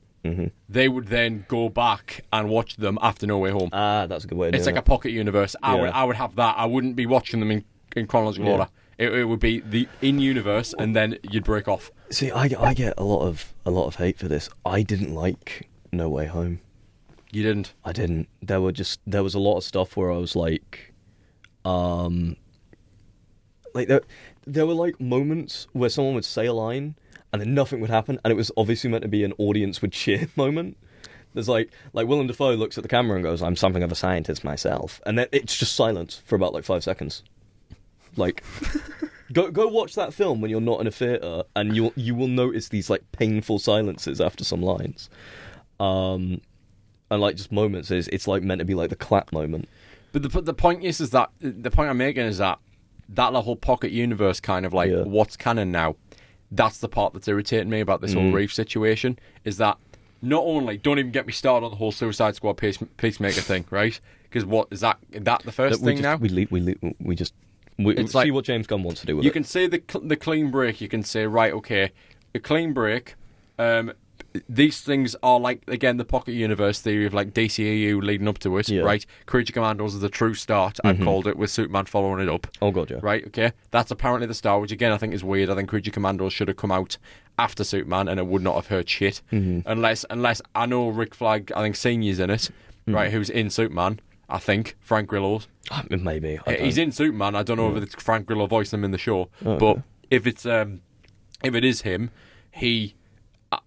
They would then go back and watch them after No Way Home. That's a good way. It's like a pocket universe. I would have that. I wouldn't be watching them in chronological order. It would be the in universe, and then you'd break off. See, I get a lot of hate for this. I didn't like No Way Home. You didn't? I didn't. There was a lot of stuff where I was like, there were like moments where someone would say a line and then nothing would happen, and it was obviously meant to be an audience would cheer moment. There's like Willem Dafoe looks at the camera and goes, "I'm something of a scientist myself," and then it's just silence for about 5 seconds. Like, go watch that film when you're not in a theater, and you will notice these like painful silences after some lines, and like just moments. It's like meant to be like the clap moment. But the point is that the point I'm making is that whole pocket universe kind of like what's canon now. That's the part that's irritating me about this whole Reef situation, is that not only, don't even get me started on the whole Suicide Squad Peacemaker thing, right? Because what is that the first thing now? We see what James Gunn wants to do with it. You can say the clean break. You can say, right, okay, a clean break. These things are like, again, the pocket universe theory of like DCEU leading up to it, right? Creature Commandos is the true start, I've called it, with Superman following it up. Oh, God, yeah. Right, okay? That's apparently the start, which again I think is weird. I think Creature Commandos should have come out after Superman, and it would not have hurt shit. Unless I know Rick Flag, I think Senior's in it, right, who's in Superman. I think Frank Grillo's. Maybe. He's in Superman. I don't know if it's Frank Grillo voicing him in the show, but if it's if it is him,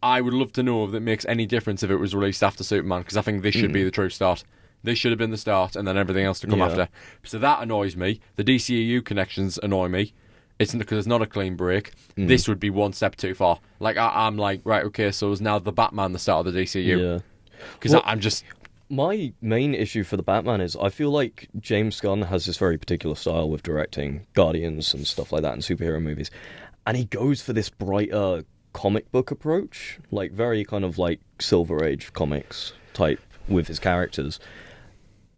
I would love to know if it makes any difference if it was released after Superman, because I think this should be the true start. This should have been the start, and then everything else to come after. So that annoys me. The DCEU connections annoy me. It's because it's not a clean break. This would be one step too far. Like I'm like, right, okay, so is now the Batman the start of the DCEU? Yeah. Because I'm just... My main issue for the Batman is I feel like James Gunn has this very particular style with directing Guardians and stuff like that and superhero movies. And he goes for this brighter comic book approach, like very kind of like Silver Age comics type with his characters.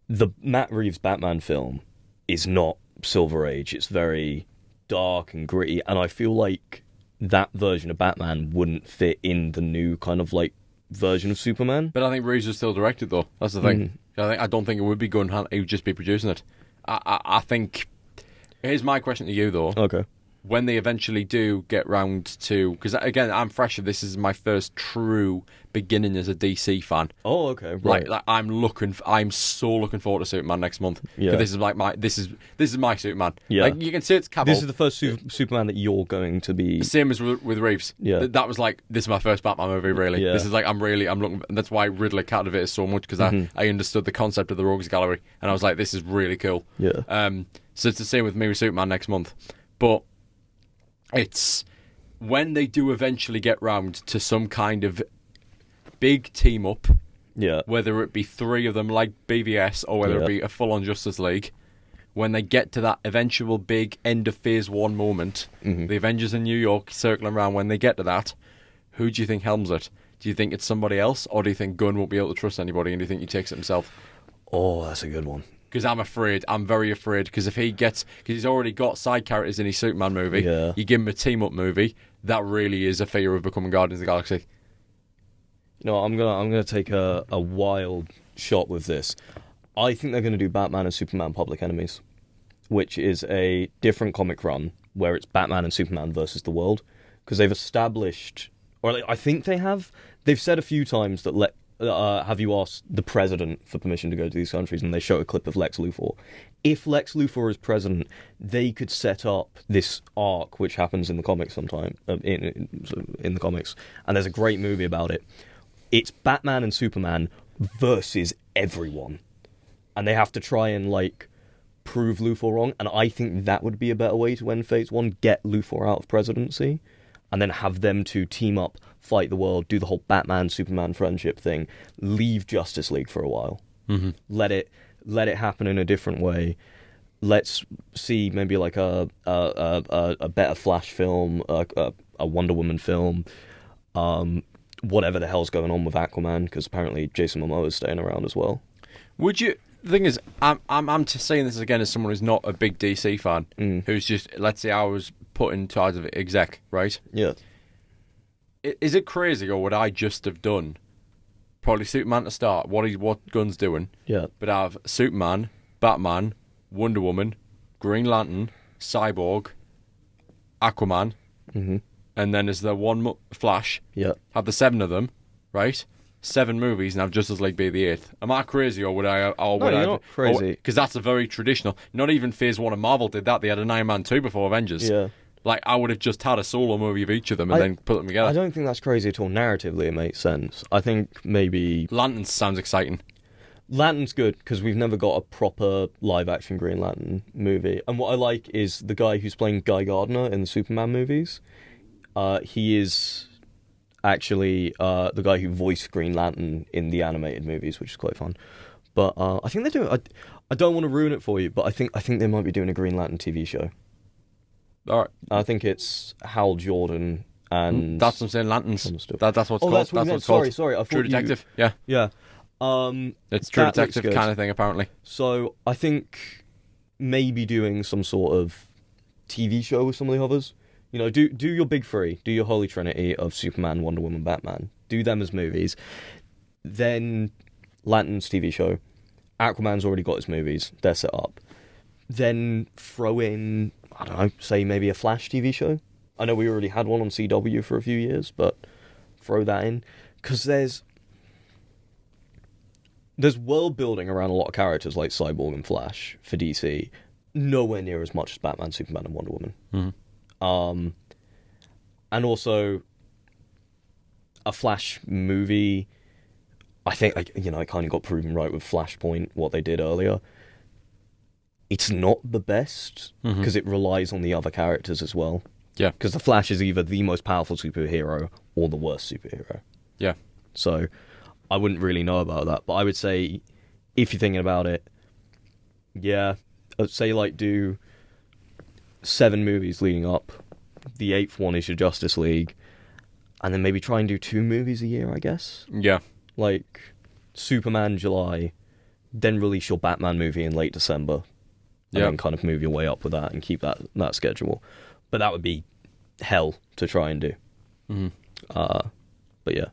The Matt Reeves Batman film is not Silver Age. It's very dark and gritty, and I feel like that version of Batman wouldn't fit in the new kind of like version of Superman. But I think Reeves was still directed, though. That's the thing. I don't think it would be Gunn. He would just be producing it. I think... Here's my question to you, though. Okay. When they eventually do get round to... Because, again, I'm fresh. This is my first true beginning as a DC fan. Oh, okay. Right. Like I'm so looking forward to Superman next month. Yeah. This is like this is my Superman. Yeah. Like, you can say it's Cavill. This is the first Superman that you're going to be... Same as with Reeves. Yeah. That was like, this is my first Batman movie, really. Yeah. This is like, I'm looking... And that's why Riddler captivated so much, because I understood the concept of the Rogues Gallery, and I was like, this is really cool. Yeah. So it's the same with me with Superman next month. But it's when they do eventually get round to some kind of big team up, whether it be three of them like BVS or whether it be a full-on Justice League, when they get to that eventual big end of Phase 1 moment, the Avengers in New York circling around, when they get to that, who do you think helms it? Do you think it's somebody else, or do you think Gunn won't be able to trust anybody, and do you think he takes it himself? Oh, that's a good one. Because I'm very afraid, because if because he's already got side characters in his Superman movie, you give him a team-up movie, that really is a fear of becoming Guardians of the Galaxy. No, I'm gonna take a wild shot with this. I think they're gonna do Batman and Superman Public Enemies, which is a different comic run where it's Batman and Superman versus the world, because they've established, or I think they've said a few times that have you asked the president for permission to go to these countries, and they show a clip of Lex Luthor. If Lex Luthor is president, they could set up this arc, which happens in the comics sometime, in the comics, and there's a great movie about it. It's Batman and Superman versus everyone, and they have to try and like prove Luthor wrong, and I think that would be a better way to end Phase 1, get Luthor out of presidency, and then have them two team up, fight the world, do the whole Batman-Superman friendship thing, leave Justice League for a while. Let it happen in a different way. Let's see maybe like a better Flash film, a Wonder Woman film, whatever the hell's going on with Aquaman, because apparently Jason Momoa is staying around as well. Would you... The thing is, I'm just saying this again as someone who's not a big DC fan, who's just, let's say I was put in charge of exec, right? Yeah. Is it crazy, or would I just have done probably Superman to start, what Gunn's doing? Yeah. But I have Superman, Batman, Wonder Woman, Green Lantern, Cyborg, Aquaman, and then is there one Flash? Yeah. Have the 7 of them, right? 7 movies, and have Justice League be the 8th. Am I crazy, or would I? Or No, would you're I? not crazy. Because that's a very traditional. Not even Phase 1 of Marvel did that. They had an Iron Man 2 before Avengers. Yeah. Like, I would have just had a solo movie of each of them and then put them together. I don't think that's crazy at all. Narratively, it makes sense. I think maybe... Lantern sounds exciting. Lantern's good, because we've never got a proper live-action Green Lantern movie. And what I like is the guy who's playing Guy Gardner in the Superman movies. He is actually the guy who voiced Green Lantern in the animated movies, which is quite fun. But I think they're doing... I don't want to ruin it for you, but I think they might be doing a Green Lantern TV show. All right. I think it's Hal Jordan and... That's what I'm saying, Lanterns. That's what's called. That's what you meant. Sorry. I thought True Detective, yeah. It's True Detective kind of thing, apparently. So I think maybe doing some sort of TV show with some of the others. You know, do your big three. Do your Holy Trinity of Superman, Wonder Woman, Batman. Do them as movies. Then Lantern's TV show. Aquaman's already got his movies. They're set up. Then throw in... I don't know, say maybe a Flash TV show. I know we already had one on CW for a few years, but throw that in. Because there's world building around a lot of characters like Cyborg and Flash for DC. Nowhere near as much as Batman, Superman and Wonder Woman. And also, a Flash movie, I think, it kind of got proven right with Flashpoint, what they did earlier. It's not the best, because it relies on the other characters as well. Yeah. Because the Flash is either the most powerful superhero or the worst superhero. Yeah. So, I wouldn't really know about that. But I would say, if you're thinking about it, yeah, I'd say, like, do 7 movies leading up. The 8th one is your Justice League. And then maybe try and do 2 movies a year, I guess. Yeah. Like, Superman July, then release your Batman movie in late December. And then kind of move your way up with that and keep that schedule. But that would be hell to try and do. But yeah.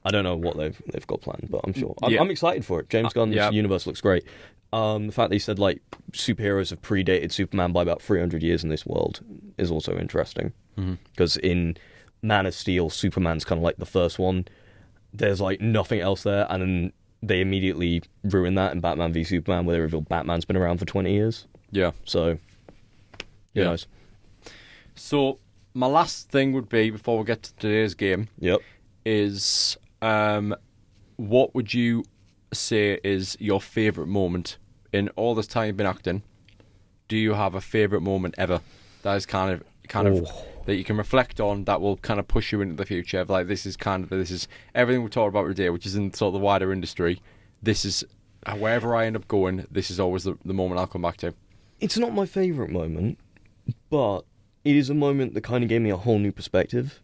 I don't know what they've got planned, but I'm sure. I'm excited for it. James Gunn's universe looks great. The fact that he said, like, superheroes have predated Superman by about 300 years in this world is also interesting. Because in Man of Steel, Superman's kind of like the first one. There's, like, nothing else there, and then they immediately ruin that in Batman v Superman, where they reveal Batman's been around for 20 years. Yeah. So, who knows? So, my last thing would be, before we get to today's game, is what would you say is your favourite moment in all this time you've been acting? Do you have a favourite moment ever that is kind of that you can reflect on, that will kind of push you into the future? Like, this is everything we talked about today, which is in sort of the wider industry. This is wherever I end up going, this is always the moment I'll come back to. It's not my favourite moment, but it is a moment that kind of gave me a whole new perspective.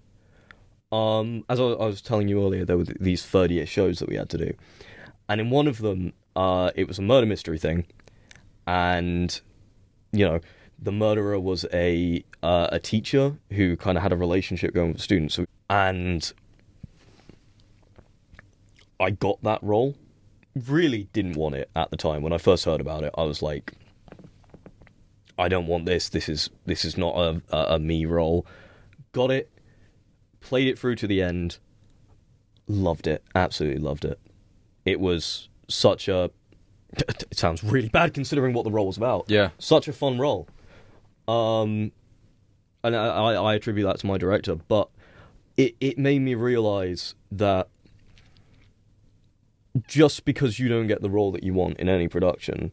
As I was telling you earlier, there were these 30th shows that we had to do, and in one of them, it was a murder mystery thing, and the murderer was a teacher who kind of had a relationship going with students, and I got that role. Really didn't want it at the time. When I first heard about it, I was like, I don't want this. This is not a me role. Got it. Played it through to the end. Loved it. Absolutely loved it. It was such a... It sounds really bad considering what the role was about. Yeah. Such a fun role. And I attribute that to my director, but it made me realise that just because you don't get the role that you want in any production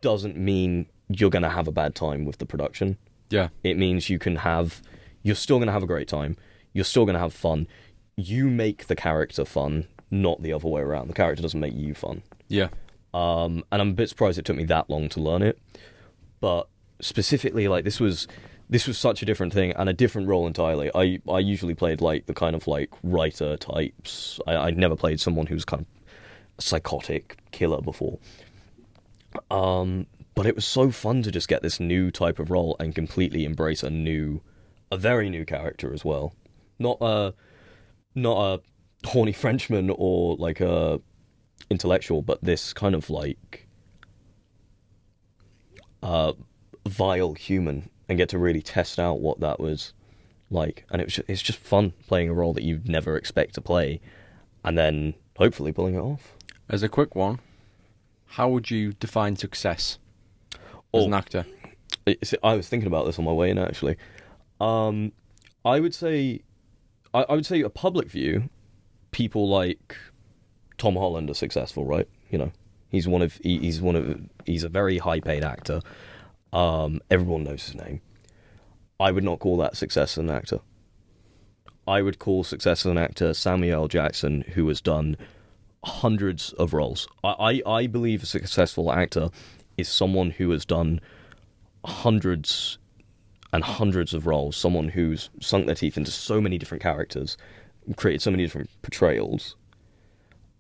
doesn't mean you're going to have a bad time with the production. Yeah. It means you're still going to have a great time. You're still going to have fun. You make the character fun, not the other way around. The character doesn't make you fun. Yeah. And I'm a bit surprised it took me that long to learn it. But specifically, like, this was such a different thing and a different role entirely. I usually played, like, the kind of, like, writer types. I'd never played someone who's kind of a psychotic killer before. But it was so fun to just get this new type of role and completely embrace a very new character as well. Not a horny Frenchman or, like, a intellectual, but this kind of, like, vile human, and get to really test out what that was like. And it's just fun playing a role that you'd never expect to play, and then hopefully pulling it off. As a quick one, how would you define success as an actor? I was thinking about this on my way in, actually. I would say a public view, people like Tom Holland are successful, right? He's a very high paid actor. Everyone knows his name. I would not call that success as an actor. I would call success as an actor Samuel L. Jackson, who has done hundreds of roles. I believe a successful actor is someone who has done hundreds and hundreds of roles, someone who's sunk their teeth into so many different characters, created so many different portrayals,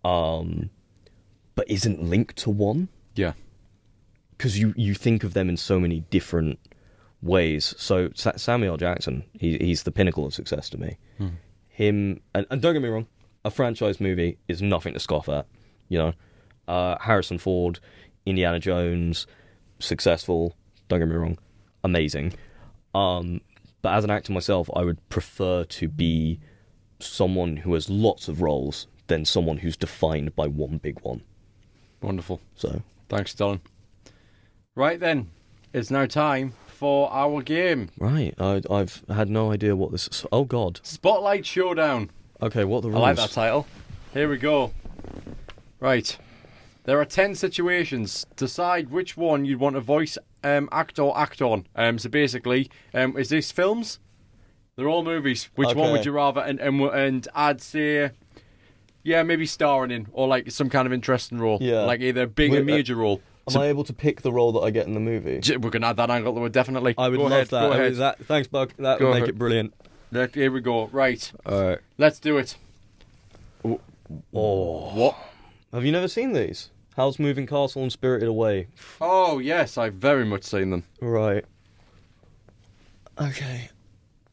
but isn't linked to one. Yeah. Because you think of them in so many different ways. So Samuel Jackson, he's the pinnacle of success to me. Him, and don't get me wrong, a franchise movie is nothing to scoff at. Harrison Ford, Indiana Jones, successful, don't get me wrong, amazing. But as an actor myself, I would prefer to be someone who has lots of roles than someone who's defined by one big one. Wonderful. So, thanks, Dylan. Right then, it's now time for our game. Right. I've had no idea what this is. Oh, God. Spotlight Showdown. Okay, what are the rules? I like that title. Here we go. Right. There are 10 situations. Decide which one you'd want to voice, act or act on. So basically, is this films? They're all movies. Which one would you rather? And I'd say, yeah, maybe starring in or like some kind of interesting role. Yeah. Like either big or major role. Am I able to pick the role that I get in the movie? We can add that angle to it, definitely. I would go love ahead, that. Go ahead. Thanks, Buck. That would make it brilliant. Here we go. Right. All right. Let's do it. Oh. What? Have you never seen these? Howl's Moving Castle and Spirited Away. Oh, yes. I've very much seen them. Right. Okay.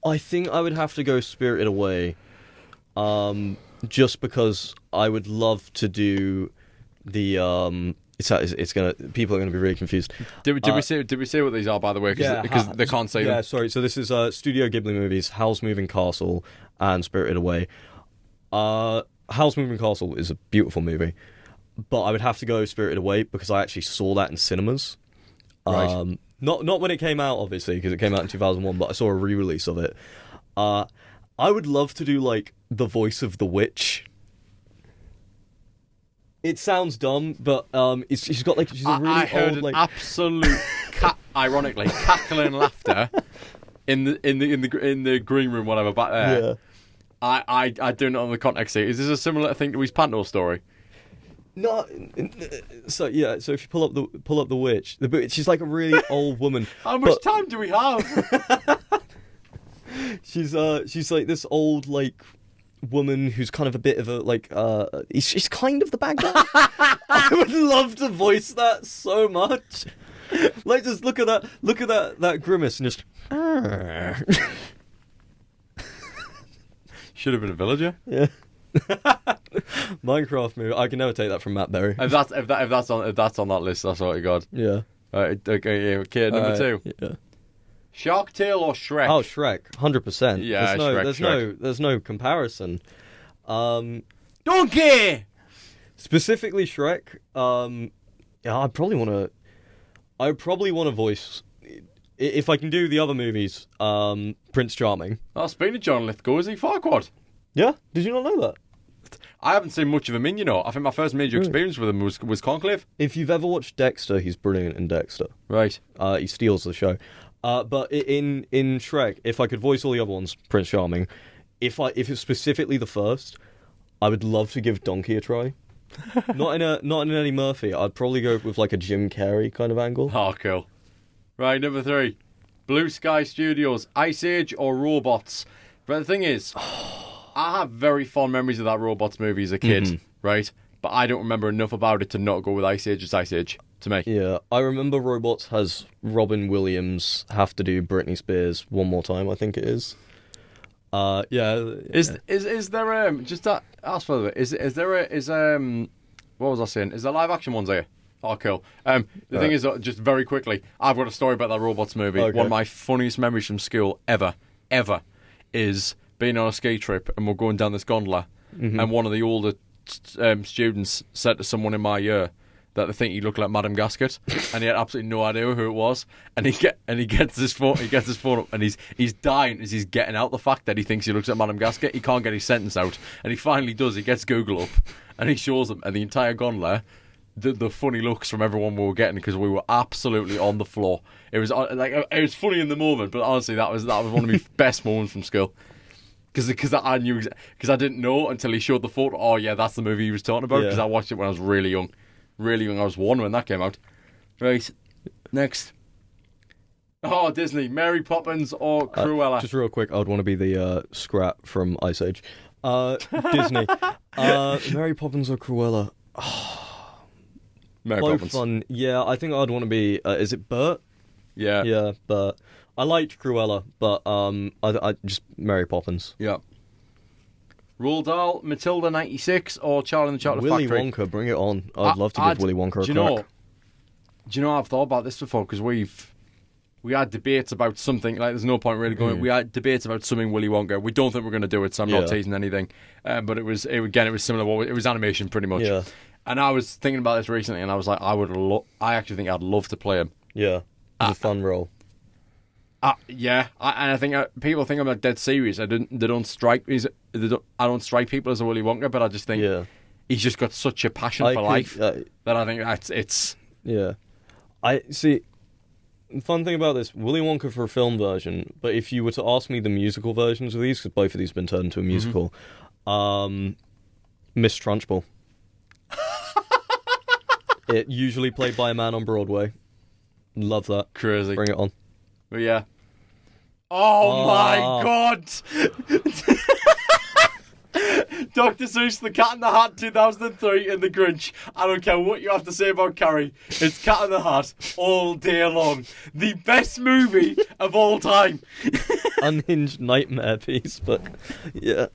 I think I would have to go Spirited Away. Just because I would love to do the it's gonna people are gonna be really confused. Did we say what these are, by the way? Because they can't say them. Yeah, sorry. So this is Studio Ghibli movies: Howl's Moving Castle and Spirited Away. Howl's Moving Castle is a beautiful movie, but I would have to go Spirited Away because I actually saw that in cinemas. Right. Not when it came out, obviously, because it came out in 2001, but I saw a re-release of it. I would love to do like the voice of the witch. It sounds dumb, but she's a really I heard old, like, absolute ironically cackling laughter in the green room, whatever back there. Yeah. I do not know the context here. Is this a similar thing to his Panto story? No, so yeah. So if you pull up the witch, she's like a really old woman. How much time do we have? She's like this old like woman who's kind of a bit of a like she's kind of the bad guy. I would love to voice that so much. Like just look at that grimace and just. Should have been a villager. Yeah. Minecraft movie. I can never take that from Matt Berry. If that's on that list, that's what I got. Yeah. Okay, number 2. Yeah. Shark Tale or Shrek? Oh, Shrek, 100%. Yeah, Shrek. There's no comparison. Donkey. Specifically Shrek. Yeah, I would probably want to voice. If I can do the other movies, Prince Charming. Oh, speaking of John Lithgow, is he Farquaad? Yeah, did you not know that? I haven't seen much of him in, you know. I think my first major experience with him was Conclave. If you've ever watched Dexter, he's brilliant in Dexter. Right. He steals the show. But in Shrek, if I could voice all the other ones, Prince Charming, if it's specifically the first, I would love to give Donkey a try. not in an Eddie Murphy. I'd probably go with like a Jim Carrey kind of angle. Oh, cool. Right, number 3. Blue Sky Studios, Ice Age or Robots? But the thing is, I have very fond memories of that Robots movie as a kid, right? But I don't remember enough about it to not go with Ice Age as Ice Age, to me. Yeah, I remember Robots has Robin Williams have to do Britney Spears one more time, I think it is. Yeah. Is there just that ask for it? Is there what was I saying? Is there live action ones here? Oh, cool. The thing is, just very quickly, I've got a story about that Robots movie. Okay. One of my funniest memories from school ever, is being on a ski trip and we're going down this gondola, and one of the older students said to someone in my year that they think he looked like Madame Gasket, and he had absolutely no idea who it was. And he gets his phone up, and he's dying as he's getting out the fact that he thinks he looks like Madame Gasket. He can't get his sentence out, and he finally does. He gets Google up, and he shows them, and the entire gondola. The funny looks from everyone we were getting because we were absolutely on the floor. It was it was funny in the moment, but honestly, that was one of my best moments from school. Because I knew, because I didn't know until he showed the photo. Oh yeah, that's the movie he was talking about. Because I watched it when I was really young. I was 1 when that came out. Right, next. Oh, Disney, Mary Poppins or Cruella? Just real quick, I would want to be the Scrat from Ice Age. Disney, Mary Poppins or Cruella? Mary Both Poppins. fun. Yeah, I think I'd want to be. Is it Bert? Yeah. Yeah, Bert. I liked Cruella, but I just Mary Poppins. Yeah. Roald Dahl, Matilda 96 or Charlie and the Chocolate Willy Factory? Wonka, bring it on. I'd love to give Willy Wonka a crack. Do you know I've thought about this before? Because we had debates about something, like there's no point really going, we had debates about something Willy Wonka. We don't think we're going to do it, so I'm not teasing anything. But it was similar, it was animation pretty much. Yeah. And I was thinking about this recently, and I was like, I actually think I'd love to play him. Yeah, it's a fun role. Yeah, and I think people think I'm like dead serious. They don't strike me. I don't strike people as a Willy Wonka, but I just think he's just got such a passion for life that I think it's. Yeah, I see. The fun thing about this, Willy Wonka for a film version, but if you were to ask me the musical versions of these, because both of these have been turned into a musical, Miss Trunchbull. It usually played by a man on Broadway. Love that. Crazy. Bring it on. But yeah. Oh my God! Dr. Seuss, The Cat in the Hat, 2003, and The Grinch. I don't care what you have to say about Carrie. It's Cat in the Hat all day long. The best movie of all time. Unhinged nightmare piece, but yeah.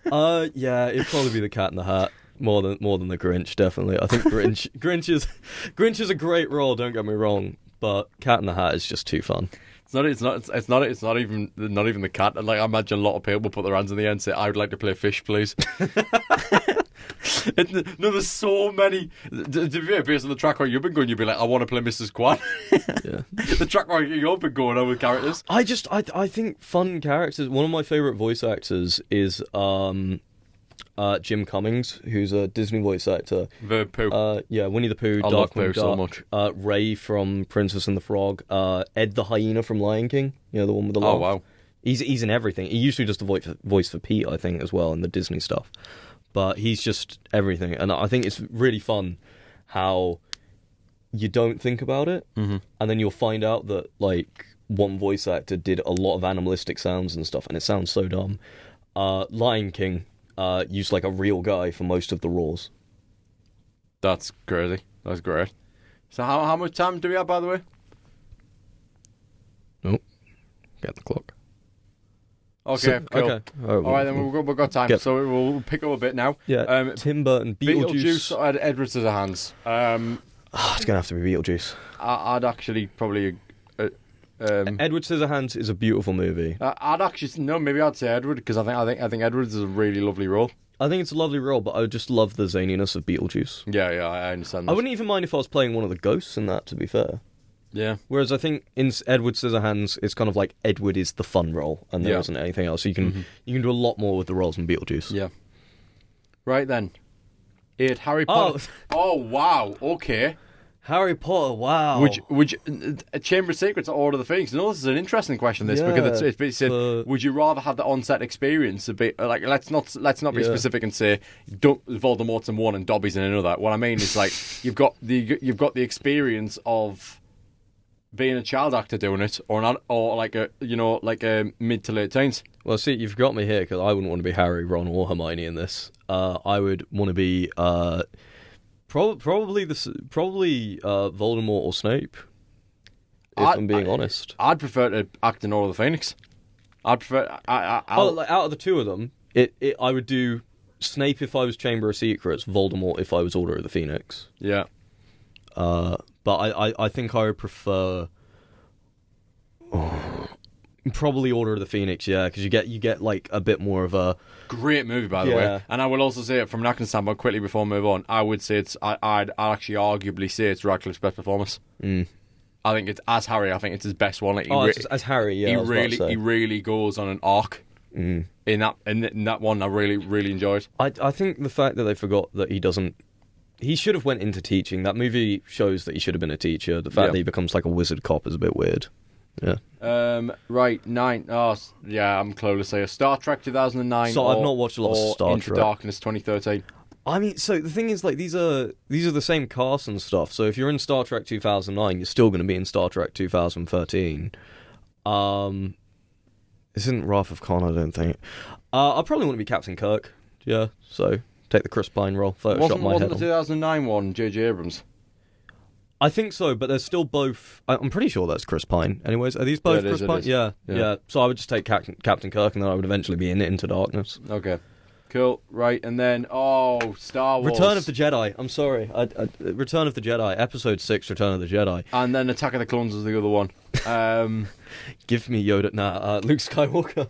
Yeah, it'd probably be The Cat in the Hat. More than The Grinch, definitely. I think Grinch is a great role, don't get me wrong, but Cat in the Hat is just too fun. It's not even the cat. Like, I imagine a lot of people will put their hands in the air and say, "I would like to play fish, please." No, there's so many. Based on the track where you've been going, you'd be like, "I want to play Mrs. Kwan." Yeah. The track where you've been going on with characters. I think fun characters. One of my favorite voice actors is Jim Cummings, who's a Disney voice actor. The Pooh. Yeah, Winnie the Pooh, I love Pooh so much. Ray from Princess and the Frog, Ed the Hyena from Lion King, the one with the laugh. Oh, wow. He's in everything. He usually does the voice for Pete, I think, as well, in the Disney stuff. But he's just everything. And I think it's really fun how you don't think about it, and then you'll find out that, like, one voice actor did a lot of animalistic sounds and stuff, and it sounds so dumb. Lion King used like a real guy for most of the roars. That's crazy. That's great. So how much time do we have, by the way? Nope. Get the clock. Okay, cool. Okay. All right, then we've got time, so we'll pick up a bit now. Yeah. Tim Burton, Beetlejuice. Or Edward Scissorhands. It's gonna have to be Beetlejuice. I'd actually probably. Edward Scissorhands is a beautiful movie. Maybe I'd say Edward, because I think Edward is a really lovely role. I think it's a lovely role, but I would just love the zaniness of Beetlejuice. Yeah, I understand that. I wouldn't even mind if I was playing one of the ghosts in that, to be fair. Yeah. Whereas I think in Edward Scissorhands, it's kind of like Edward is the fun role, and there isn't anything else. So you can do a lot more with the roles in Beetlejuice. Yeah. Right then. 8, Harry Potter. Oh wow. Okay. Harry Potter, wow. Would you, Chamber of Secrets or Order of the Phoenix? No, this is an interesting question. Because it's said, would you rather have the on-set experience? A bit like let's not be specific and say Voldemort's in one and Dobby's in another. What I mean is, like, you've got the experience of being a child actor doing it, or not, or like a mid to late teens. Well, see, you've got me here because I wouldn't want to be Harry, Ron, or Hermione in this. I would want to be. Probably Voldemort or Snape. If I'm being honest, I'd prefer to act in Order of the Phoenix. I'd prefer. Out of the two of them, I would do Snape if I was Chamber of Secrets, Voldemort if I was Order of the Phoenix. Yeah. But I think I would prefer. Probably Order of the Phoenix, yeah, because you get like a bit more of a great movie, by the way. And I will also say, from an acting standpoint, quickly before I move on, I would say I'd actually arguably say it's Radcliffe's best performance. I think it's as Harry. I think it's his best one. Like, as Harry, yeah. He really goes on an arc. In that one, I really enjoyed. I think the fact that they forgot that he should have went into teaching. That movie shows that he should have been a teacher. The fact that he becomes like a wizard cop is a bit weird. Yeah. Right, 9. Oh, yeah, I'm clueless here. Star Trek 2009. So I've not watched a lot of Star Trek. Into Darkness 2013. I mean, so the thing is, like, these are the same cast and stuff. So if you're in Star Trek 2009, you're still going to be in Star Trek 2013. This isn't Wrath of Khan, I don't think. I probably want to be Captain Kirk. Yeah. So take the Chris Pine role. Photoshop my head. Wasn't the 2009 one J.J. Abrams? I think so, but they're still both. I'm pretty sure that's Chris Pine. Anyways, are these both Chris Pine? Yeah. So I would just take Captain Kirk, and then I would eventually be in Into Darkness. Okay, cool. Right, and then Star Wars, Return of the Jedi. I'm sorry, Return of the Jedi, Episode 6, Return of the Jedi, and then Attack of the Clones is the other one. Give me Yoda. Luke Skywalker.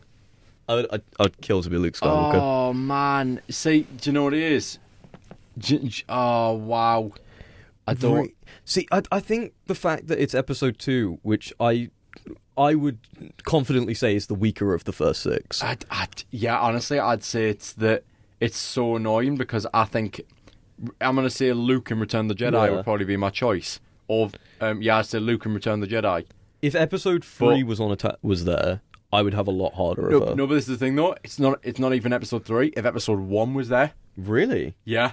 I'd kill to be Luke Skywalker. Oh man, see, do you know what it is? Oh wow. I don't see. I think the fact that it's Episode 2, which I would confidently say is the weaker of the first 6. Yeah, honestly, I'd say it's so annoying because I think I'm going to say Luke in Return of the Jedi would probably be my choice. Or, I'd say Luke in Return of the Jedi. If Episode 3 was there, I would have a lot harder of her. No, but this is the thing, though. It's not even Episode 3. If Episode 1 was there... Really? Yeah.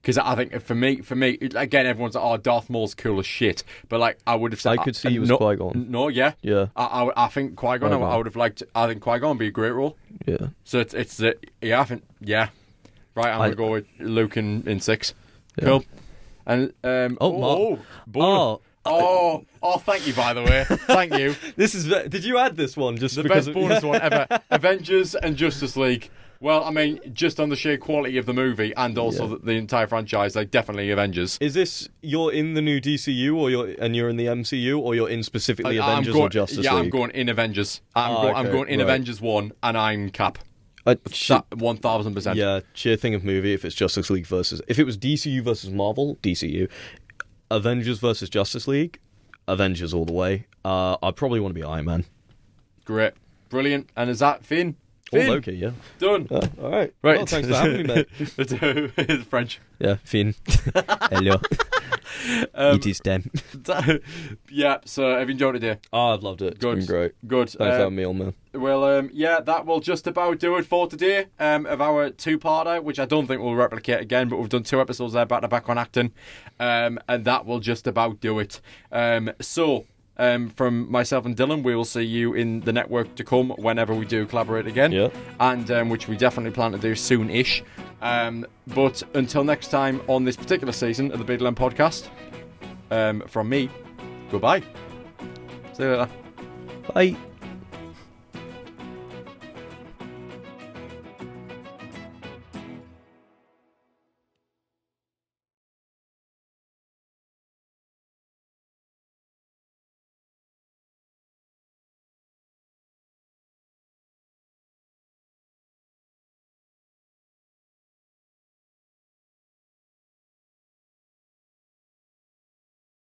Because I think, for me, again, everyone's like, oh, Darth Maul's cool as shit. But, like, I would have said... I could see you as Qui-Gon. No, yeah. Yeah. I think Qui-Gon, I would have liked... I think Qui-Gon would be a great role. Yeah. So I think... Yeah. Right, I'm going to go with Luke in 6. Yeah. Cool. And, thank you, by the way. Thank you. Did you add this one just the because best bonus one ever? Avengers and Justice League. Well, I mean, just on the sheer quality of the movie and also the entire franchise, like definitely Avengers. Is this you're in the new DCU or you're in the MCU or you're in specifically Avengers or Justice League? Yeah, I'm going in Avengers. I'm going in Avengers 1 and I'm Cap. 1000%. Yeah, sheer thing of movie. If it's Justice League if it was DCU versus Marvel, DCU. Avengers versus Justice League, Avengers all the way. I probably want to be Iron Man. Great, brilliant. And is that Finn? Finn. Oh, okay, yeah. Done. All right. Right. Well, thanks for having me, mate. It's French. Yeah, Finn. Hello. It is them. Yeah, so have you enjoyed it, dear? Oh, I've loved it. Good. It's been great. Good. Thanks for having me on, man. Well, that will just about do it for today of our 2-parter, which I don't think we'll replicate again, but we've done 2 episodes there back-to-back on acting, and that will just about do it. From myself and Dylan, we will see you in the network to come whenever we do collaborate again, and which we definitely plan to do soon-ish. But until next time on this particular season of the BWN podcast, from me, goodbye. See you later. Bye.